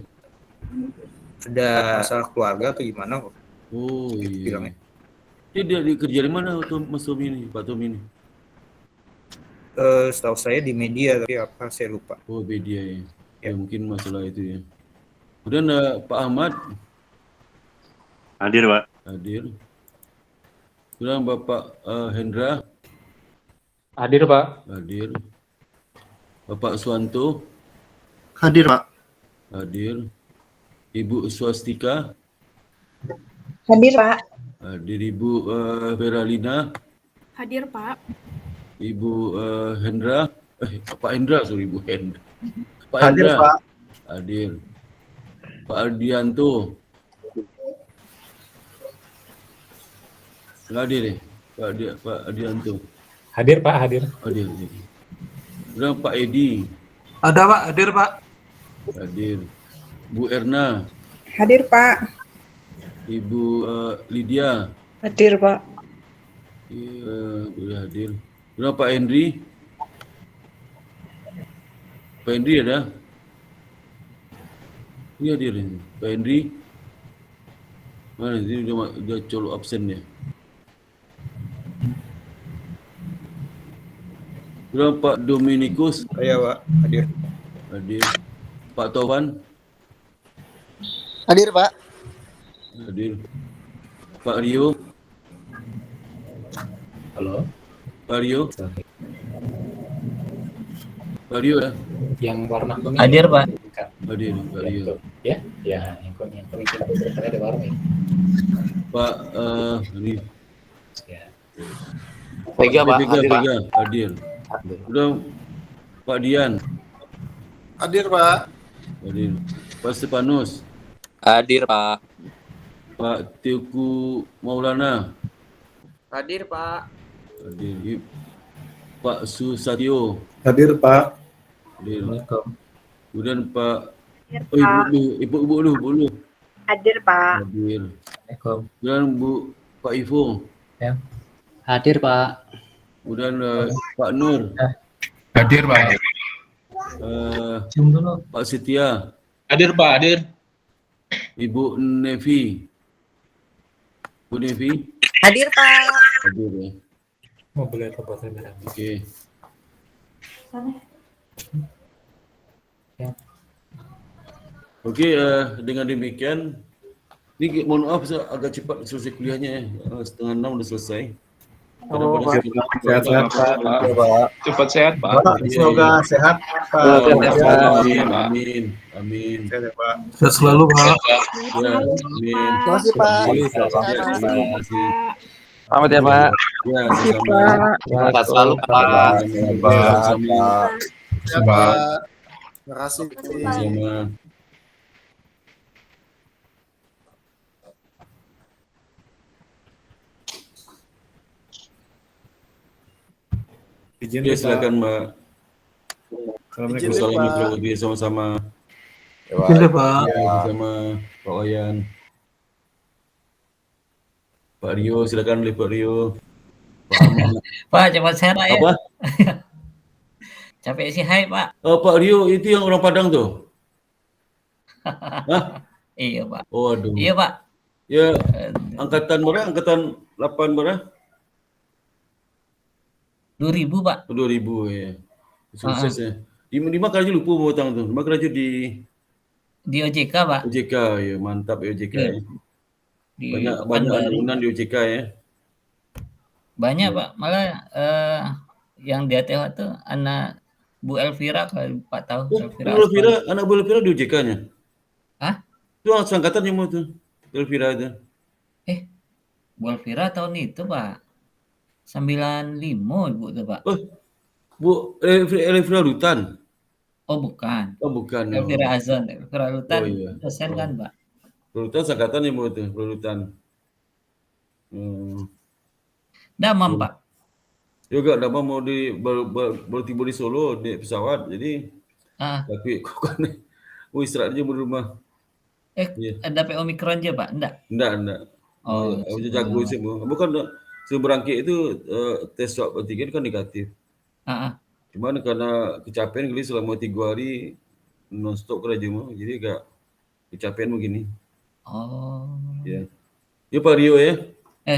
Ada masalah keluarga atau gimana kok? Oh iya. Bilangnya. Dia kerja di mana Mas Tommy ini, Pak Tommy ini? Setahu saya di media, tapi apa saya lupa. Oh, media ya. Ya Ya. mungkin masalah itu ya. Kemudian Pak Ahmad Hadir, Pak. hadir. Kemudian Bapak Hendra Hadir, Pak. hadir. Bapak Suwanto Hadir, Pak. hadir. Ibu Swastika Hadir, Pak. hadir. Ibu Veralina, Hadir, Pak. Ibu Hendra, Pak Hendra, sorry Ibu Hendra. Pak Hadir, Hendra Pak. hadir. Pak Ardianto hadir ya. Pak Ardianto Hadir, Pak. Hadir. hadir. Kemudian Pak Edi Ada, Pak. Hadir, Pak. hadir. Bu Erna, Hadir, Pak. Ibu Lydia Hadir, Pak. boleh hadir. Kemudian Pak Henry. Pak Henry ada? Ini hadir ini. Pak Henry. Mana ini dia colok absen ya. Kemudian Pak Dominikus Iya, Pak. Hadir. hadir. Pak Taufan Hadir, Pak. hadir. Pak Rio. Halo. Pak Rio. Pak Rio ya? Yang warna kuning. Hadir, Pak. Hadir Pak Rio. Ya, yang kuning itu ada warna ya. Pak ini Vega, Pak. Vega, Hadir, Pak. Vega hadir. Udah Pak Dian Hadir, Pak. hadir. Pak Stepanus, Hadir, Pak. Pak Teuku Maulana Hadir, Pak. hadir. Pak Susatyo Hadir, Pak. hadir. Assalamualaikum. Kemudian Pak Hadir, Ibu dulu Hadir, Pak. hadir. Assalamualaikum. Kemudian Pak Ivo, Hadir, Pak. kemudian Pak Nur, Hadir, Pak. Cium dulu. Pak Setia, Hadir, Pak. Hadir. Ibu Nevi. Bu Nevi Hadir, Pak. hadir ya. Mau beli robot merah. Oke. Ya. Oke, dengan demikian, ini mohon maaf saya agak cepat selesai kuliahnya ya. 5:30 udah selesai. Kadang-kadang Sehat-sehat, Pak. Cepat sehat, Pak. Semoga sehat, Pak. Amin, amin, amin. Sehat, ya, Pak. Sehat selalu, Pak. Ya, amin. Terima kasih, Pak. Terima kasih. Selamat ya, Pak. Ya, Terima kasih, sama-sama. Pak. Sehat selalu, Pak. Sama-sama. Ya, Pak. Terima kasih. Sama-sama. Izin, Ya, Pak. silakan Mbak. Assalamualaikum. Assalamualaikum sama-sama. Izin, Pak. Ya, sama Pak Wayan. Pak Rio, silakan oleh Pak Rio. Pak, cepat share ya. Apa? Capek sih, hai Pak. Oh, Pak Rio itu yang orang Padang tuh? Hah? Iya Pak. Oh, aduh. Iya Pak. Ya, angkatan berapa? Angkatan 8 berapa? 2000 Pak. 2000 ya. Sukses ya. Di mana kerja lupa mau utang tuh? Di mana kerja Di OJK Pak. OJK ya, mantap ya OJK Iya. ya. Di Banyak Pekanbaru. anunan di OJK ya. Banyak Pak. Malah yang di ATH tuh anak Bu Elvira kalau Pak tahu. Bu Elvira, anak Bu Elvira di OJK-nya. Hah? Itu angkatan yang mau tuh. Elvira itu. Bu Elvira tahun itu Pak. 95 Ibu tuh Pak. Oh, Bu Elvira Lutan. Oh bukan. Oh, bukan. Elvira Azon. Elvira Lutan Oh, iya. dosen kan Pak. Lutan angkatan yang mau tuh. Lutan. Damam Pak. Juga Damam mau baru tiba di Solo di pesawat. Jadi tapi kok kan istirahat aja di rumah. Ada PO Omikron aja Pak? Enggak. Oh, jago sih Bu. Bukan berangkit itu tes swab antigen kan negatif. Cuman karena kecapean kali selama 3 hari non-stop kerja mau, jadi agak kecapean begini. Oh. Ya. Ya Pak Rio ya.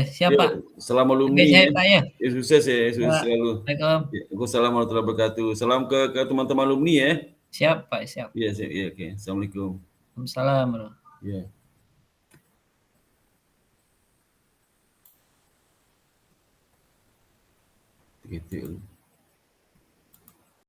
Siapa? Salam alumni ya. Pak ya. Sukses ya, sukses selalu. Assalamualaikum. Waalaikumsalam warahmatullahi wabarakatuh. Salam ke teman-teman alumni ya. Siap Pak, siap. Iya, oke. Assalamualaikum. Waalaikumsalam. Ya. Gitu.